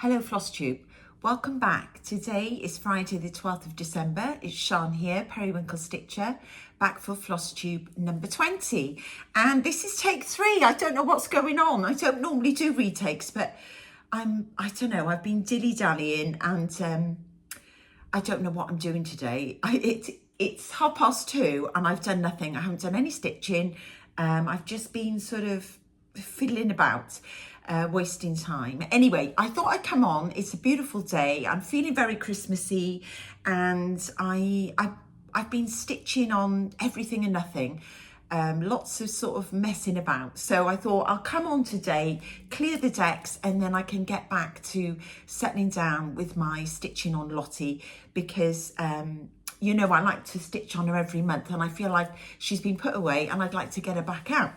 Hello Flosstube, welcome back. Today is Friday the 12th of December. It's Sian here, Periwinkle Stitcher, back for Flosstube number 20. And this is take 3. I don't know what's going on. I don't normally do retakes, but I don't know, I've been dilly-dallying and I don't know what I'm doing today. It's 2:30 and I've done nothing. I haven't done any stitching. I've just been sort of fiddling about. Wasting time. Anyway, I thought I'd come on. It's a beautiful day. I'm feeling very Christmassy and I've been stitching on everything and nothing. Lots of sort of messing about. So I thought I'll come on today, clear the decks, and then I can get back to settling down with my stitching on Lottie because you know, I like to stitch on her every month and I feel like she's been put away and I'd like to get her back out.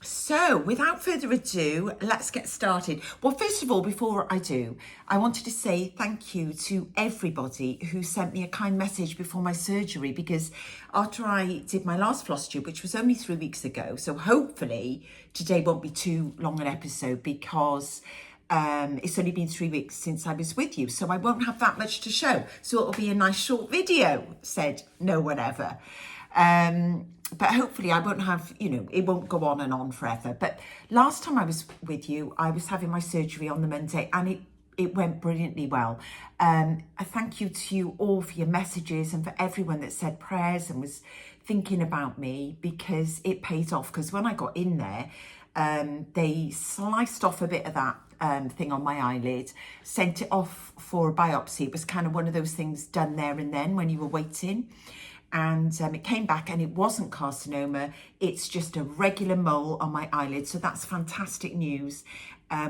So without further ado, let's get started. Well, first of all, before I do, I wanted to say thank you to everybody who sent me a kind message before my surgery, because after I did my last Flosstube, which was only 3 weeks ago, so hopefully today won't be too long an episode because it's only been 3 weeks since I was with you, so I won't have that much to show. So it'll be a nice short video, said no one ever. But hopefully I won't have, you know, it won't go on and on forever. But last time I was with you, I was having my surgery on the Monday and it went brilliantly well. I thank you to you all for your messages and for everyone that said prayers and was thinking about me, because it paid off. Because when I got in there, they sliced off a bit of that thing on my eyelid, sent it off for a biopsy. It was kind of one of those things done there and then when you were waiting. And it came back and it wasn't carcinoma, it's just a regular mole on my eyelid. So that's fantastic news,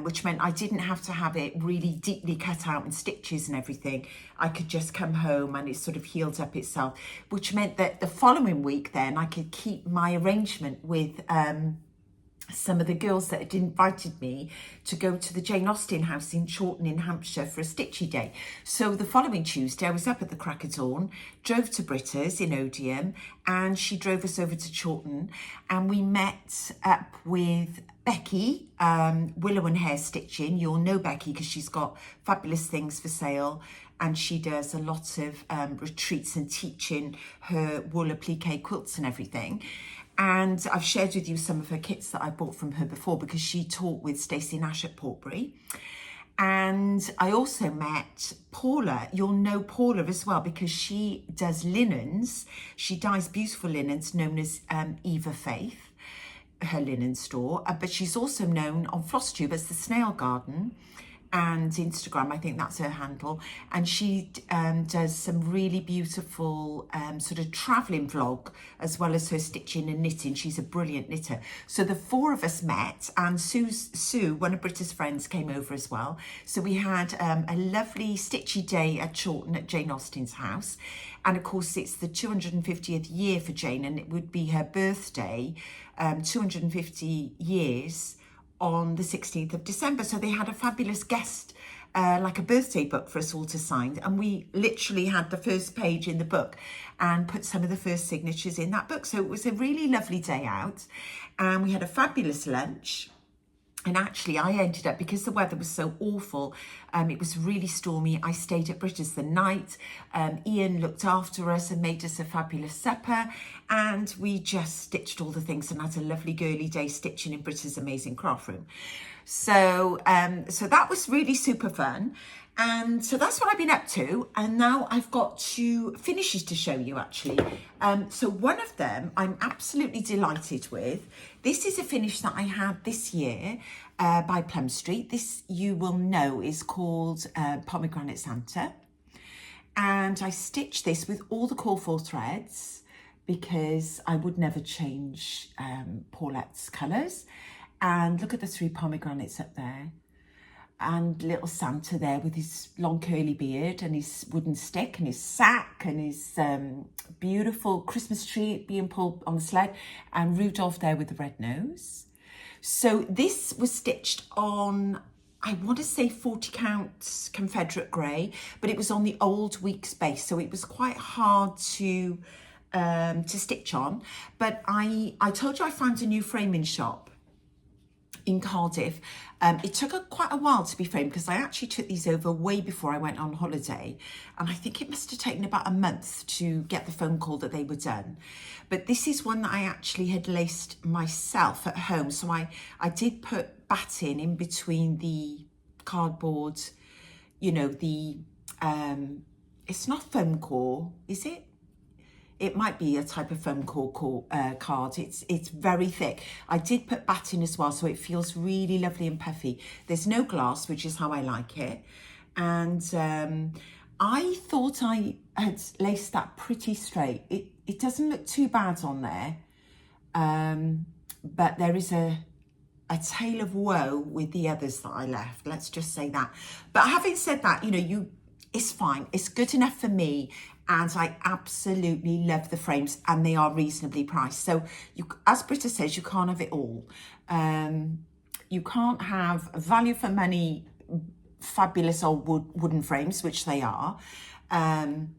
which meant I didn't have to have it really deeply cut out and stitches and everything. I could just come home and it sort of healed up itself, which meant that the following week then I could keep my arrangement with some of the girls that had invited me to go to the Jane Austen house in Chawton in Hampshire for a stitchy day. So the following Tuesday, I was up at the crack of dawn, drove to Britta's in Odium, and she drove us over to Chawton, and we met up with Becky, Willow and Hair Stitching. You'll know Becky because she's got fabulous things for sale, and she does a lot of retreats and teaching her wool applique quilts and everything. And I've shared with you some of her kits that I bought from her before because she taught with Stacey Nash at Portbury. And I also met Paula. You'll know Paula as well because she does linens. She dyes beautiful linens known as Eva Faith, her linen store. But she's also known on Flosstube as the Snail Garden, and Instagram, I think that's her handle. And she does some really beautiful sort of traveling vlog, as well as her stitching and knitting. She's a brilliant knitter. So the four of us met, and Sue, one of Britta's friends, came over as well. So we had a lovely stitchy day at Chawton at Jane Austen's house. And of course, it's the 250th year for Jane, and it would be her birthday, 250 years, on the 16th of December. So they had a fabulous guest, like a birthday book for us all to sign. And we literally had the first page in the book and put some of the first signatures in that book. So it was a really lovely day out. And we had a fabulous lunch. And actually, I ended up, because the weather was so awful, it was really stormy, I stayed at Britta's the night. Ian looked after us and made us a fabulous supper. And we just stitched all the things and had a lovely girly day stitching in Britta's amazing craft room. So, so that was really super fun. And so that's what I've been up to. And now I've got two finishes to show you, actually. So one of them I'm absolutely delighted with. This is a finish that I had this year by Plum Street. This, you will know, is called Pomegranate Santa. And I stitched this with all the call for threads because I would never change Paulette's colours. And look at the 3 pomegranates up there. And little Santa there with his long curly beard and his wooden stick and his sack and his beautiful Christmas tree being pulled on the sled, and Rudolph there with the red nose. So this was stitched on, I want to say 40 count Confederate grey, but it was on the old week's base, so it was quite hard to stitch on. But I told you I found a new framing shop in Cardiff. It took quite a while to be framed because I actually took these over way before I went on holiday, and I think it must have taken about a month to get the phone call that they were done. But this is one that I actually had laced myself at home, so I did put batting in between the cardboard, you know, the it's not foam core, is it? It might be a type of foam core card. It's very thick. I did put batting as well, so it feels really lovely and puffy. There's no glass, which is how I like it. And I thought I had laced that pretty straight. It doesn't look too bad on there, but there is a tale of woe with the others that I left. Let's just say that. But having said that, you know, it's fine. It's good enough for me. And I absolutely love the frames, and they are reasonably priced. So as Britta says, you can't have it all. You can't have value for money, fabulous old wooden frames, which they are. And,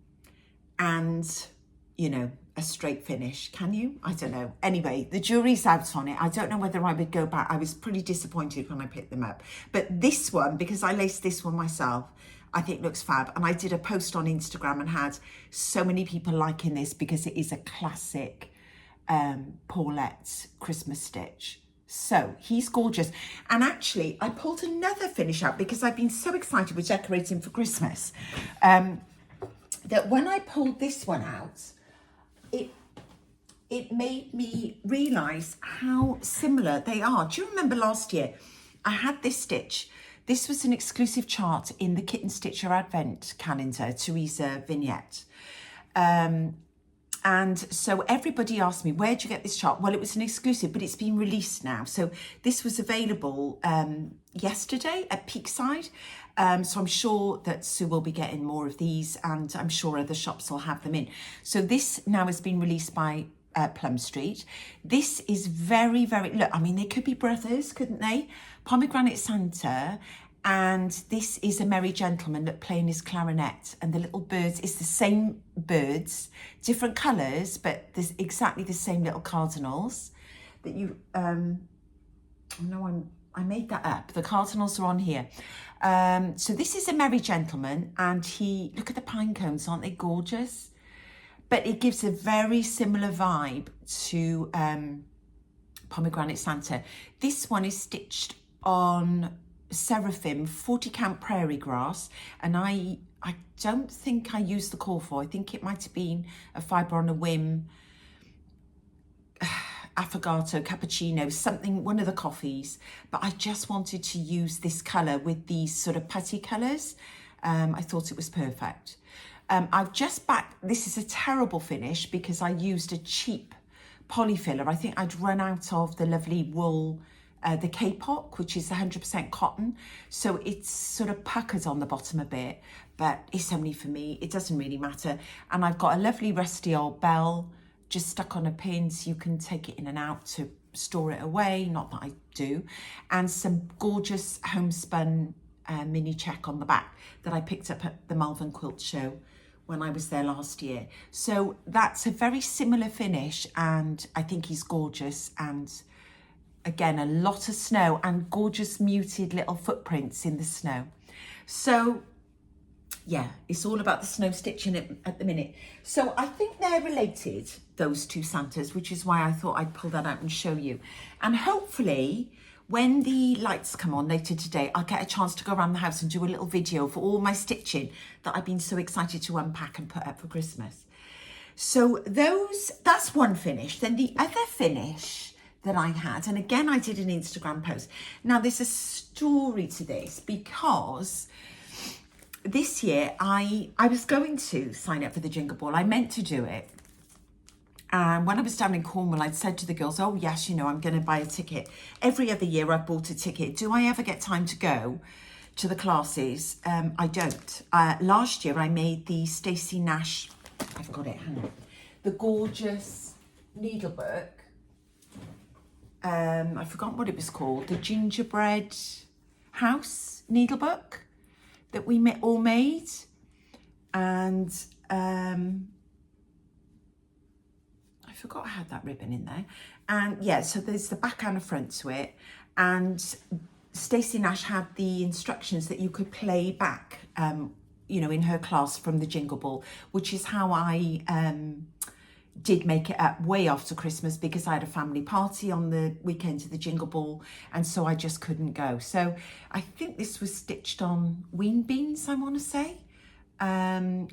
you know, a straight finish. Can you? I don't know. Anyway, the jury's out on it. I don't know whether I would go back. I was pretty disappointed when I picked them up. But this one, because I laced this one myself, I think looks fab. And I did a post on Instagram and had so many people liking this because it is a classic Paulette Christmas stitch. So he's gorgeous. And actually, I pulled another finish out because I've been so excited with decorating for Christmas that when I pulled this one out, it made me realise how similar they are. Do you remember last year I had this stitch? This was an exclusive chart in the Kitten Stitcher Advent calendar, Teresa vignette. And so everybody asked me, where'd you get this chart? Well, it was an exclusive, but it's been released now. So this was available yesterday at Peakside. So I'm sure that Sue will be getting more of these, and I'm sure other shops will have them in. So this now has been released by Plum Street. This is very, very, look, I mean, they could be brothers, couldn't they? Pomegranate Santa, and this is a merry gentleman that playing his clarinet, and the little birds is the same birds, different colours, but there's exactly the same little cardinals that you I made that up. The cardinals are on here. So this is a merry gentleman, and look at the pine cones, aren't they gorgeous? But it gives a very similar vibe to Pomegranate Santa. This one is stitched on Seraphim 40 count prairie grass, and I don't think I used the call for. I think it might have been a fibre on a whim, affogato, cappuccino, something, one of the coffees. But I just wanted to use this colour with these sort of putty colours. I thought it was perfect. I've just this is a terrible finish because I used a cheap polyfiller. I think I'd run out of the lovely wool, the K-pop, which is 100% cotton. So it's sort of puckered on the bottom a bit, but it's only for me. It doesn't really matter. And I've got a lovely rusty old bell just stuck on a pin, so you can take it in and out to store it away. Not that I do. And some gorgeous homespun mini check on the back that I picked up at the Malvern Quilt Show when I was there last year. So that's a very similar finish, and I think he's gorgeous. And again, a lot of snow and gorgeous muted little footprints in the snow. So yeah, it's all about the snow stitching at the minute. So I think they're related, those two Santas, which is why I thought I'd pull that out and show you. And hopefully when the lights come on later today, I'll get a chance to go around the house and do a little video for all my stitching that I've been so excited to unpack and put up for Christmas. So that's one finish. Then the other finish that I had, and again, I did an Instagram post. Now there's a story to this because this year I was going to sign up for the Jingle Ball. I meant to do it. And when I was down in Cornwall, I'd said to the girls, oh yes, you know, I'm going to buy a ticket. Every other year I've bought a ticket. Do I ever get time to go to the classes? I don't. Last year I made the Stacey Nash, I've got it, hang on, the gorgeous needlebook. I forgot what it was called, the gingerbread house needlebook that we all made. And I forgot I had that ribbon in there. And yeah, so there's the back and the front to it. And Stacey Nash had the instructions that you could play back, you know, in her class from the Jingle Ball, which is how I did make it up way after Christmas, because I had a family party on the weekend of the Jingle Ball, and so I just couldn't go. So I think this was stitched on Ween Beans, I want to say,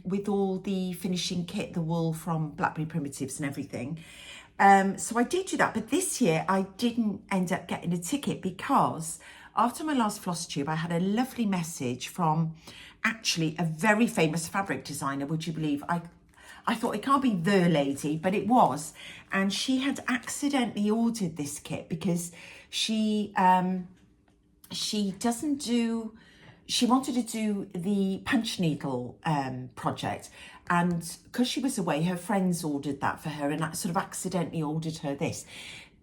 with all the finishing kit, the wool from Blackberry Primitives and everything. So I did do that, but this year I didn't end up getting a ticket, because after my last Flosstube, I had a lovely message from actually a very famous fabric designer, would you believe? I thought it can't be the lady, but it was. And she had accidentally ordered this kit because she doesn't do, she wanted to do the punch needle project. And because she was away, her friends ordered that for her, and I sort of accidentally ordered her this.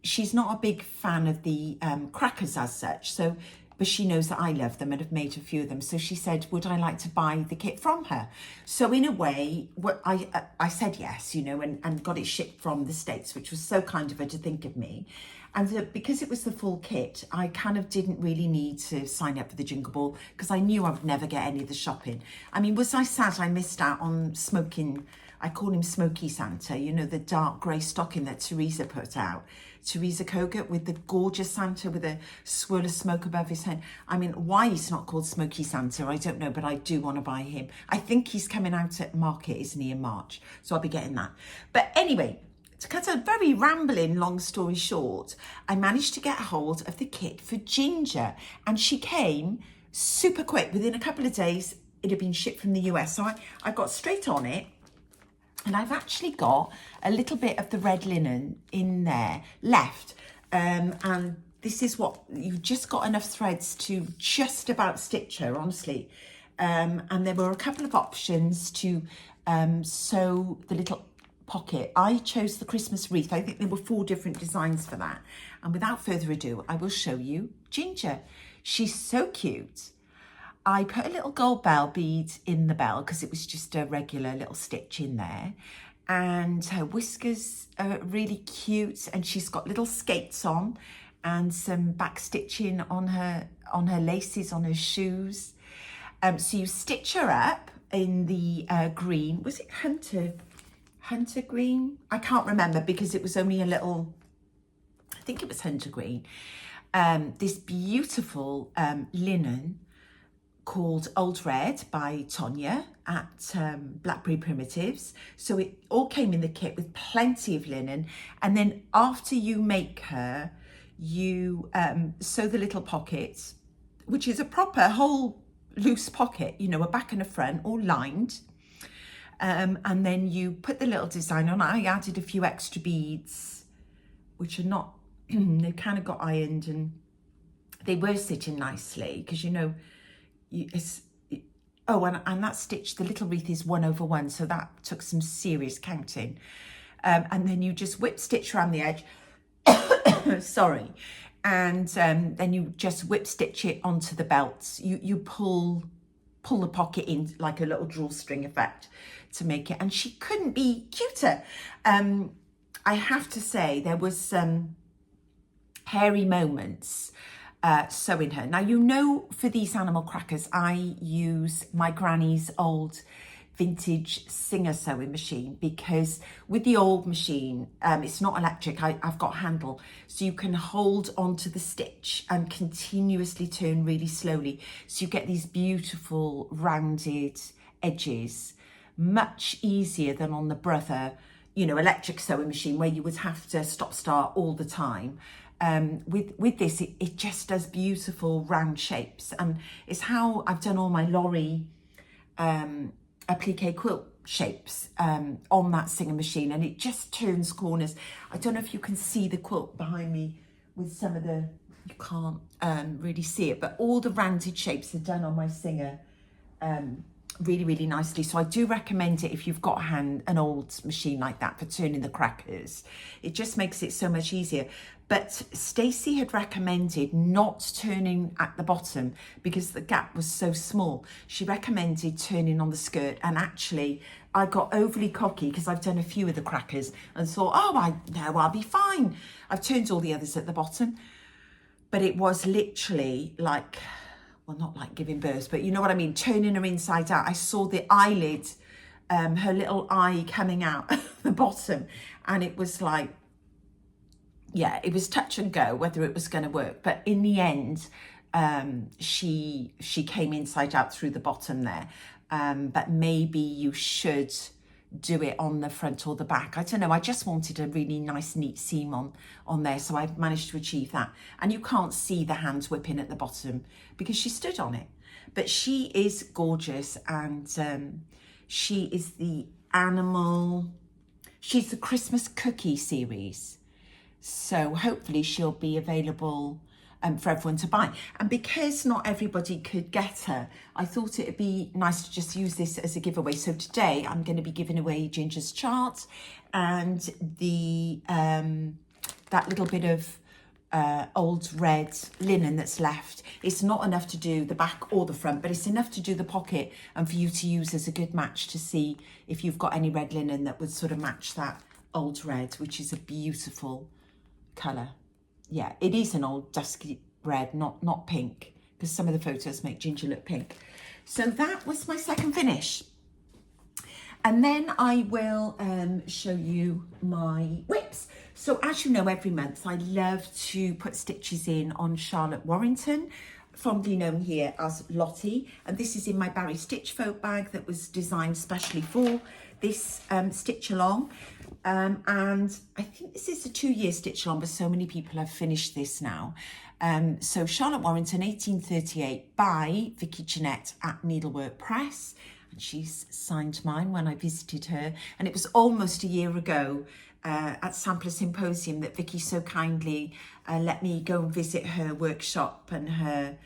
She's not a big fan of the crackers as such, so, but she knows that I love them and have made a few of them. So she said, would I like to buy the kit from her? So in a way, what I said yes, you know, and got it shipped from the States, which was so kind of her to think of me. And because it was the full kit, I kind of didn't really need to sign up for the Jingle Ball, because I knew I would never get any of the shopping. I mean, was I sad I missed out on smoking, I call him Smoky Santa, you know, the dark grey stocking that Teresa put out. Teresa Kogut with the gorgeous Santa with a swirl of smoke above his head. I mean, why he's not called Smoky Santa, I don't know, but I do want to buy him. I think he's coming out at market, isn't he, in March? So I'll be getting that. But anyway, to cut a very rambling long story short, I managed to get hold of the kit for Ginger, and she came super quick. Within a couple of days, it had been shipped from the US. So I got straight on it. And I've actually got a little bit of the red linen in there left. And this is what, you've just got enough threads to just about stitch her, honestly. And there were a couple of options to sew the little pocket. I chose the Christmas wreath. I think there were 4 different designs for that. And without further ado, I will show you Ginger. She's so cute. I put a little gold bell bead in the bell because it was just a regular little stitch in there. And her whiskers are really cute, and she's got little skates on and some back stitching on her laces, on her shoes. So you stitch her up in the green. Was it Hunter green? I can't remember because it was only a little, I think it was Hunter green. This beautiful linen called Old Red by Tonya at Blackberry Primitives. So it all came in the kit with plenty of linen. And then after you make her, you sew the little pockets, which is a proper whole loose pocket, you know, a back and a front, all lined. And then you put the little design on. I added a few extra beads, which are not, they kind of got ironed, and they were sitting nicely because, you know, and that stitch, the little wreath is 1/1, so that took some serious counting. And then you just whip stitch around the edge, sorry, and then you just whip stitch it onto the belts. You pull the pocket in like a little drawstring effect to make it, and she couldn't be cuter. I have to say, there was some hairy moments sewing her. Now, you know, for these animal crackers, I use my granny's old vintage Singer sewing machine, because with the old machine, it's not electric, I've got a handle, so you can hold onto the stitch and continuously turn really slowly, so you get these beautiful rounded edges, much easier than on the Brother, you know, electric sewing machine where you would have to stop start all the time. With this, it just does beautiful round shapes, and it's how I've done all my Lorry applique quilt shapes on that Singer machine, and it just turns corners. I don't know if you can see the quilt behind me with some of the, you can't really see it, but all the rounded shapes are done on my Singer really, really nicely. So I do recommend it if you've got an old machine like that for turning the crackers. It just makes it so much easier. But Stacey had recommended not turning at the bottom because the gap was so small. She recommended turning on the skirt, and actually I got overly cocky because I've done a few of the crackers and thought, oh, I know I'll be fine. I've turned all the others at the bottom. But it was literally like, well, not like giving birth, but you know what I mean, turning her inside out. I saw the eyelid, her little eye coming out the bottom, and it was like, yeah, it was touch and go whether it was going to work. But in the end, she came inside out through the bottom there. But maybe you should do it on the front or the back. I don't know. I just wanted a really nice, neat seam on there. So I've managed to achieve that. And you can't see the hands whipping at the bottom because she stood on it. But she is gorgeous, and she is the animal. She's the Christmas cookie series. So hopefully she'll be available for everyone to buy. And because not everybody could get her, I thought it'd be nice to just use this as a giveaway. So today I'm going to be giving away Ginger's chart and the that little bit of old red linen that's left. It's not enough to do the back or the front, but it's enough to do the pocket and for you to use as a good match to see if you've got any red linen that would sort of match that old red, which is a beautiful colour. Yeah, it is an old dusky red, not pink, because some of the photos make Ginger look pink. So that was my second finish. And then I will show you my whips. So as you know, every month I love to put stitches in on Charlotte Warrington, fondly known here as Lottie. And this is in my Barry Stitch Folk bag that was designed specially for this stitch along. And I think this is a 2-year stitch along, but so many people have finished this now. So Charlotte Warrington, 1838, by Vicky Jeanette at Needlework Press. And she's signed mine when I visited her. And it was almost a year ago at Sampler Symposium that Vicky so kindly let me go and visit her workshop and her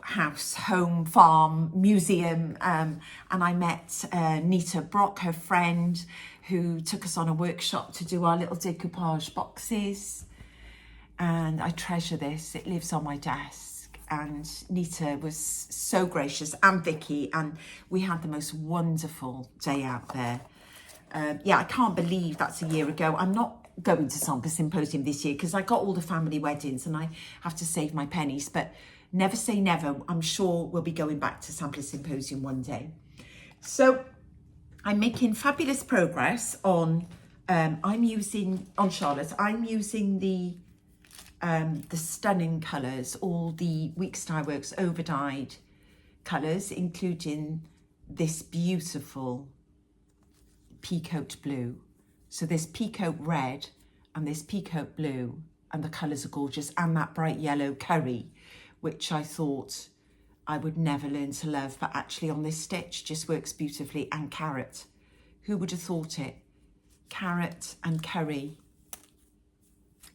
house, home, farm, museum. And I met Nita Brock, her friend, who took us on a workshop to do our little decoupage boxes. And I treasure this. It lives on my desk. And Nita was so gracious, and Vicky, and we had the most wonderful day out there. Yeah, I can't believe that's a year ago. I'm not going to Sampler Symposium this year because I got all the family weddings and I have to save my pennies. But never say never. I'm sure we'll be going back to Sampler Symposium one day. So I'm making fabulous progress on, I'm using the stunning colours, all the Weeks Dye Works over-dyed colours, including this beautiful peacoat blue. So there's peacoat red and there's peacoat blue, and the colours are gorgeous, and that bright yellow curry, which I thought I would never learn to love, but actually on this stitch just works beautifully. And carrot. Who would have thought it? Carrot and curry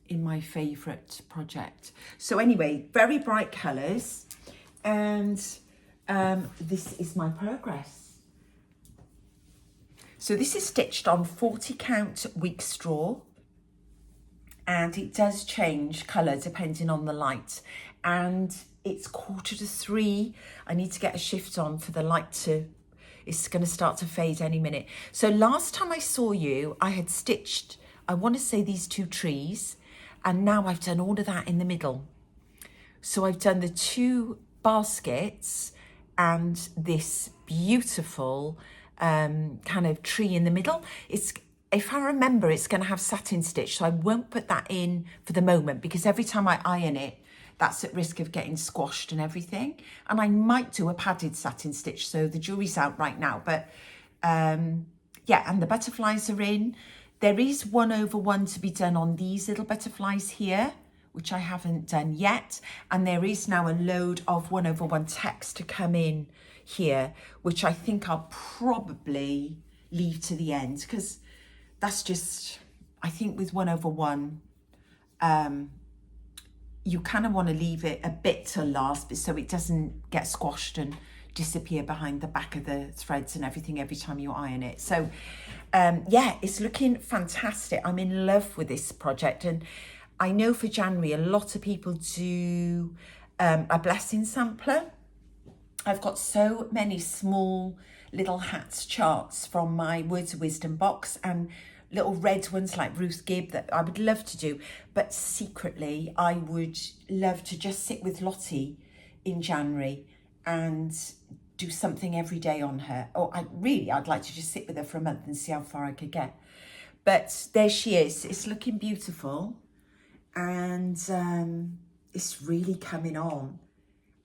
in my favourite project. So anyway, very bright colours, and this is my progress. So this is stitched on 40 count week straw, and it does change colour depending on the light, and it's 2:45. I need to get a shift on for the light to, it's going to start to fade any minute. So last time I saw you, I had stitched, I want to say these 2 trees, and now I've done all of that in the middle. So I've done the 2 baskets and this beautiful kind of tree in the middle. It's, if I remember, it's going to have satin stitch, so I won't put that in for the moment because every time I iron it, that's at risk of getting squashed and everything. And I might do a padded satin stitch, so the jury's out right now. But yeah, and the butterflies are in. There is 1/1 to be done on these little butterflies here, which I haven't done yet. And there is now a load of 1/1 text to come in here, which I think I'll probably leave to the end, because that's just, I think with 1/1, you kind of want to leave it a bit till last, so it doesn't get squashed and disappear behind the back of the threads and everything every time you iron it. So yeah, it's looking fantastic. I'm in love with this project, and I know for January a lot of people do a blessing sampler. I've got so many small little hats charts from my Words of Wisdom box, and little red ones like Ruth Gibb that I would love to do, but secretly I would love to just sit with Lottie in January and do something every day on her. Or I'd like to just sit with her for a month and see how far I could get. But there she is. It's looking beautiful, and it's really coming on,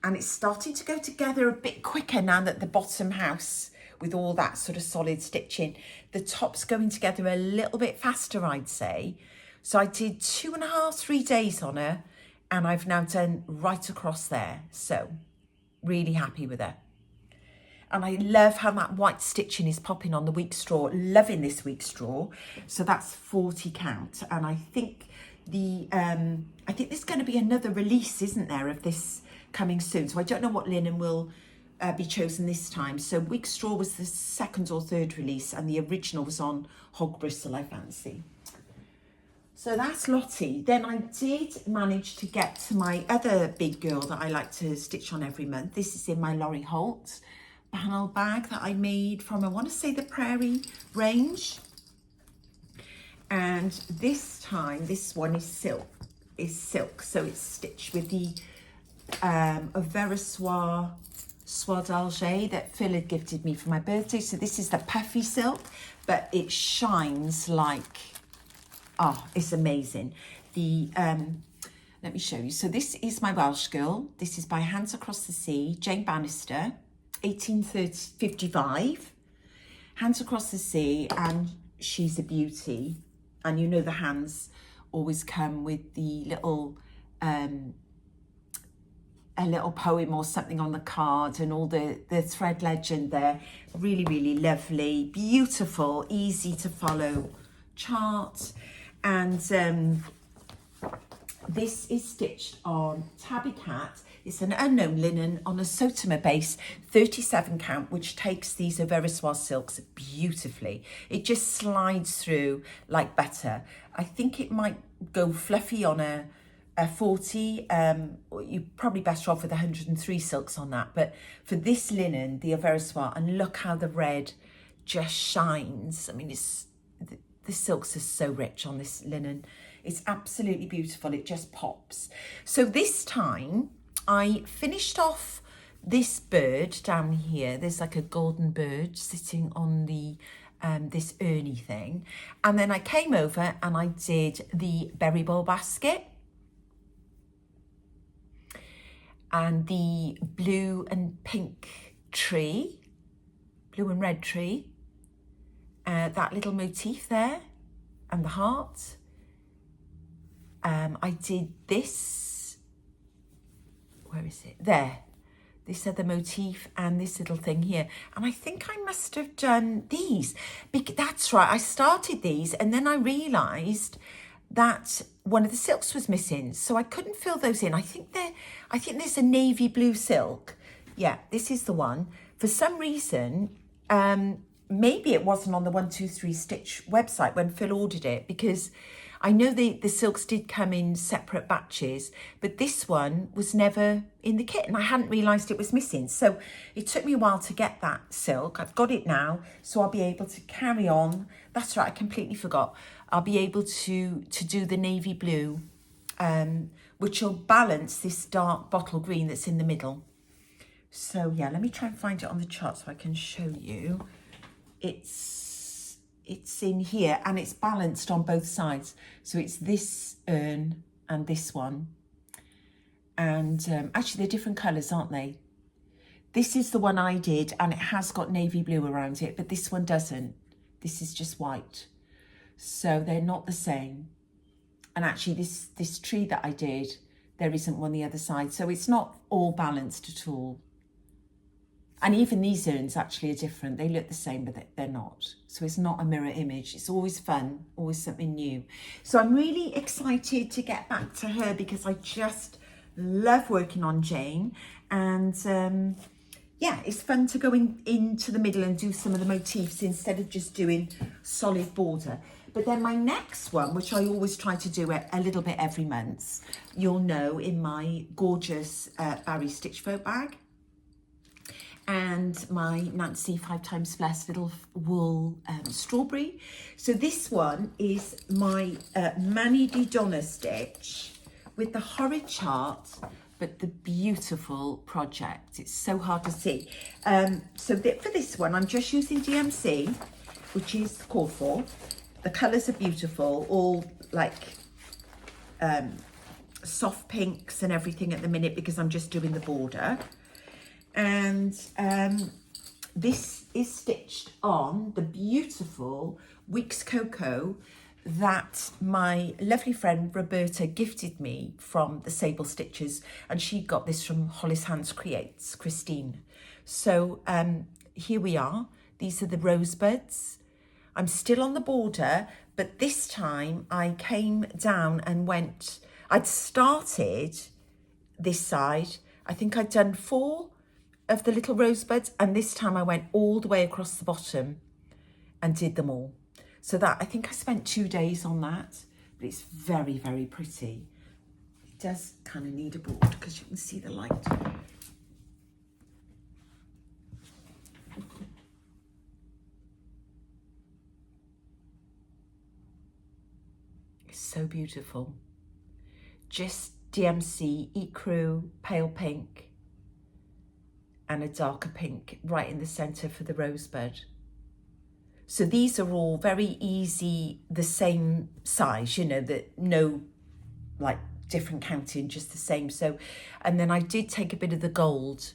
and it's starting to go together a bit quicker now that the bottom house, with all that sort of solid stitching, the top's going together a little bit faster, I'd say. So I did 2.5, 3 days on her, and I've now done right across there. So really happy with her. And I love how that white stitching is popping on the weak straw. Loving this weak straw. So that's 40 count. And I think there's going to be another release, isn't there, of this coming soon. So I don't know what linen will be chosen this time. So weak straw was the second or third release, and the original was on hog bristle, I fancy. So that's Lottie. Then I did manage to get to my other big girl that I like to stitch on every month. This is in my Laurie Holt panel bag that I made from, I want to say, the Prairie range. And this time, this one is silk. So it's stitched with the Verissoir Soie d'Alger that Phil had gifted me for my birthday. So this is the puffy silk, but it shines like, oh, it's amazing. Let me show you. So this is my Welsh girl. This is by Hands Across the Sea, Jane Bannister, 1855. Hands Across the Sea, and she's a beauty. And you know the hands always come with the little a little poem or something on the card, and all the thread legend there. Really, really lovely, beautiful, easy to follow chart. And this is stitched on Tabby Cat. It's an unknown linen on a Sotomer base, 37 count, which takes these Verissoir silks beautifully. It just slides through like butter. I think it might go fluffy on a 40. You're probably better off with 103 silks on that. But for this linen, the Verissoir, and look how the red just shines. I mean, the silks are so rich on this linen. It's absolutely beautiful. It just pops. So this time I finished off this bird down here. There's like a golden bird sitting on the this urny thing. And then I came over and I did the berry bowl basket and the blue and pink tree, blue and red tree. That little motif there, and the heart. I did this, where is it? There. This other motif and this little thing here. And I think I must have done these. That's right, I started these and then I realised that one of the silks was missing, so I couldn't fill those in. I think there's a navy blue silk. Yeah, this is the one. For some reason, maybe it wasn't on the 123 Stitch website when Phil ordered it, because I know the silks did come in separate batches, but this one was never in the kit and I hadn't realised it was missing. So it took me a while to get that silk. I've got it now, so I'll be able to carry on. That's right, I completely forgot. I'll be able to do the navy blue, which will balance this dark bottle green that's in the middle. So yeah, let me try and find it on the chart so I can show you. It's in here and it's balanced on both sides. So it's this urn and this one. And actually they're different colours, aren't they? This is the one I did and it has got navy blue around it, but this one doesn't. This is just white. So they're not the same. And actually this tree that I did, there isn't one the other side. So it's not all balanced at all. And even these urns actually are different. They look the same, but they're not. So it's not a mirror image. It's always fun, always something new. So I'm really excited to get back to her because I just love working on Jane. And yeah, it's fun to go into the middle and do some of the motifs instead of just doing solid border. But then my next one, which I always try to do a little bit every month, you'll know, in my gorgeous Barry Stitch Folk bag and my Nancy 5x Less little wool strawberry. So this one is my Mani di Donna stitch with the horrid chart, but the beautiful project. It's so hard to see. So for this one, I'm just using DMC, which is called for. The colours are beautiful, all like soft pinks and everything at the minute because I'm just doing the border. And this is stitched on the beautiful Weeks Cocoa that my lovely friend Roberta gifted me from the Sable Stitches, and she got this from Hollis Hands Creates, Christine. So here we are. These are the rosebuds. I'm still on the border, but this time I came down and went, I'd started this side. I think I'd done 4 of the little rosebuds, and this time I went all the way across the bottom and did them all. So that, I think I spent 2 days on that, but it's very, very pretty. It does kind of need a board because you can see the light. It's so beautiful. Just DMC, ecru, pale pink, and a darker pink right in the centre for the rosebud. So these are all very easy, the same size, you know, that no like different counting, just the same. So, and then I did take a bit of the gold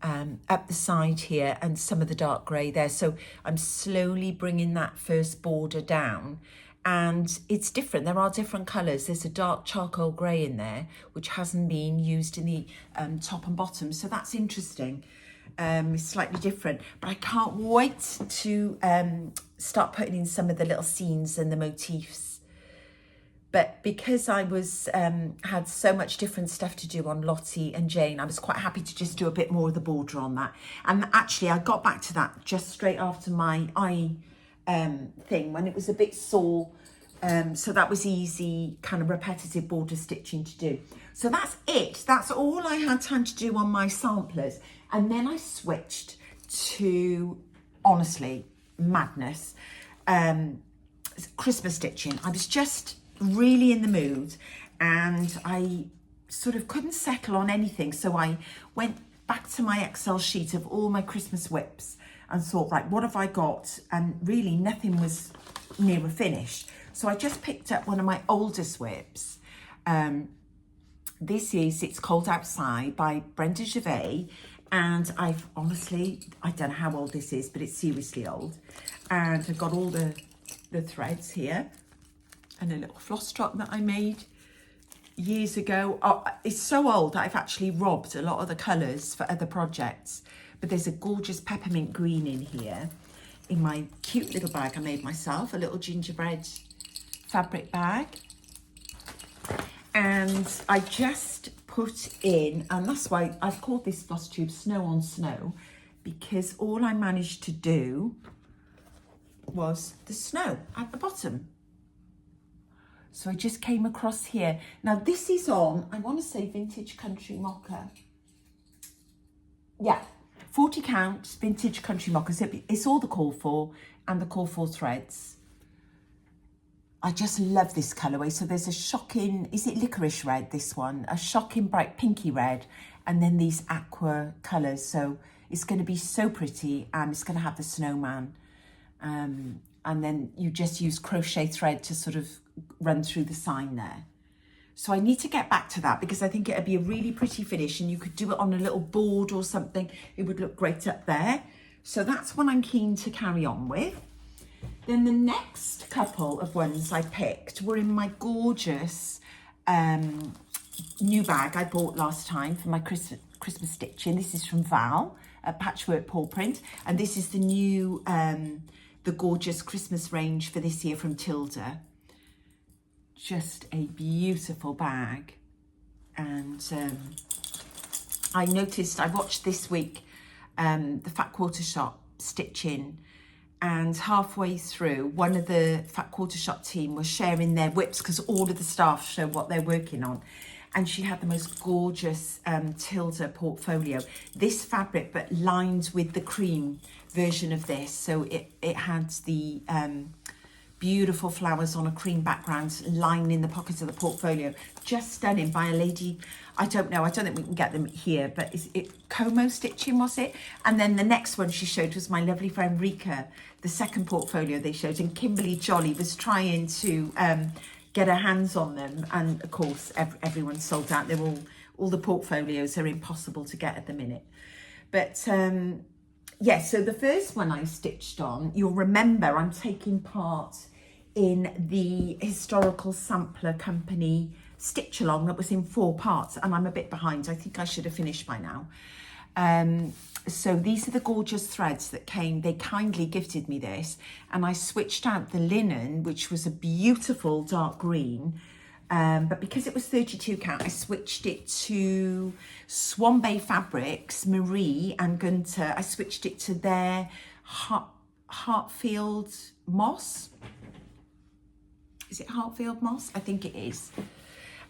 up the side here and some of the dark grey there. So I'm slowly bringing that first border down, and it's different. There are different colours. There's a dark charcoal grey in there, which hasn't been used in the top and bottom. So that's interesting. It's slightly different, but I can't wait to start putting in some of the little scenes and the motifs. But because I was had so much different stuff to do on Lottie and Jane, I was quite happy to just do a bit more of the border on that. And actually I got back to that just straight after my eye thing, when it was a bit sore. So that was easy, kind of repetitive border stitching to do. So that's it. That's all I had time to do on my samplers. And then I switched to, honestly, madness, Christmas stitching. I was just really in the mood and I sort of couldn't settle on anything. So I went back to my Excel sheet of all my Christmas whips and thought, right, what have I got? And really nothing was near a finish. So I just picked up one of my oldest whips. This is It's Cold Outside by Brenda Gervais. And I've honestly, I don't know how old this is, but it's seriously old. And I've got all the threads here and a little floss strap that I made years ago. Oh, it's so old that I've actually robbed a lot of the colours for other projects. But there's a gorgeous peppermint green in here in my cute little bag I made myself, a little gingerbread fabric bag. And I just put in, and that's why I've called this Flosstube Snow on Snow, because all I managed to do was the snow at the bottom. So I just came across here. Now this is on, I want to say Vintage Country Mocha. Yeah, 40 count Vintage Country Mocha. So it's all the call for and the call for threads. I just love this colourway. So there's a shocking, is it licorice red, this one? A shocking bright pinky red, and then these aqua colours. So it's going to be so pretty, and it's going to have the snowman. And then you just use crochet thread to sort of run through the sign there. So I need to get back to that because I think it'd be a really pretty finish, and you could do it on a little board or something. It would look great up there. So that's what I'm keen to carry on with. Then the next couple of ones I picked were in my gorgeous new bag I bought last time for my Christmas stitching. This is from Val, a patchwork paw print, and this is the new, the gorgeous Christmas range for this year from Tilda. Just a beautiful bag. And I noticed, I watched this week the fat quarter shop stitching, and halfway through, one of the fat quarter shop team was sharing their whips because all of the staff show what they're working on. And she had the most gorgeous Tilda portfolio. This fabric, but lined with the cream version of this. So it had the beautiful flowers on a cream background lining the pockets of the portfolio. Just stunning, by a lady, I don't think we can get them here, but is it Como Stitching, was it? And then the next one she showed was my lovely friend Rika, the second portfolio they showed, and Kimberly Jolly was trying to get her hands on them, and of course everyone's sold out. They're all the portfolios are impossible to get at the minute. But yeah, so the first one I stitched on, you'll remember I'm taking part in the Historical Sampler Company stitch along that was in 4 parts, and I'm a bit behind. I think I should have finished by now. So these are the gorgeous threads that came. They kindly gifted me this, and I switched out the linen, which was a beautiful dark green, but because it was 32 count, I switched it to Swan Bay Fabrics, Marie and Gunter. I switched it to their Hartfield Moss. Is it Hartfield Moss? I think it is.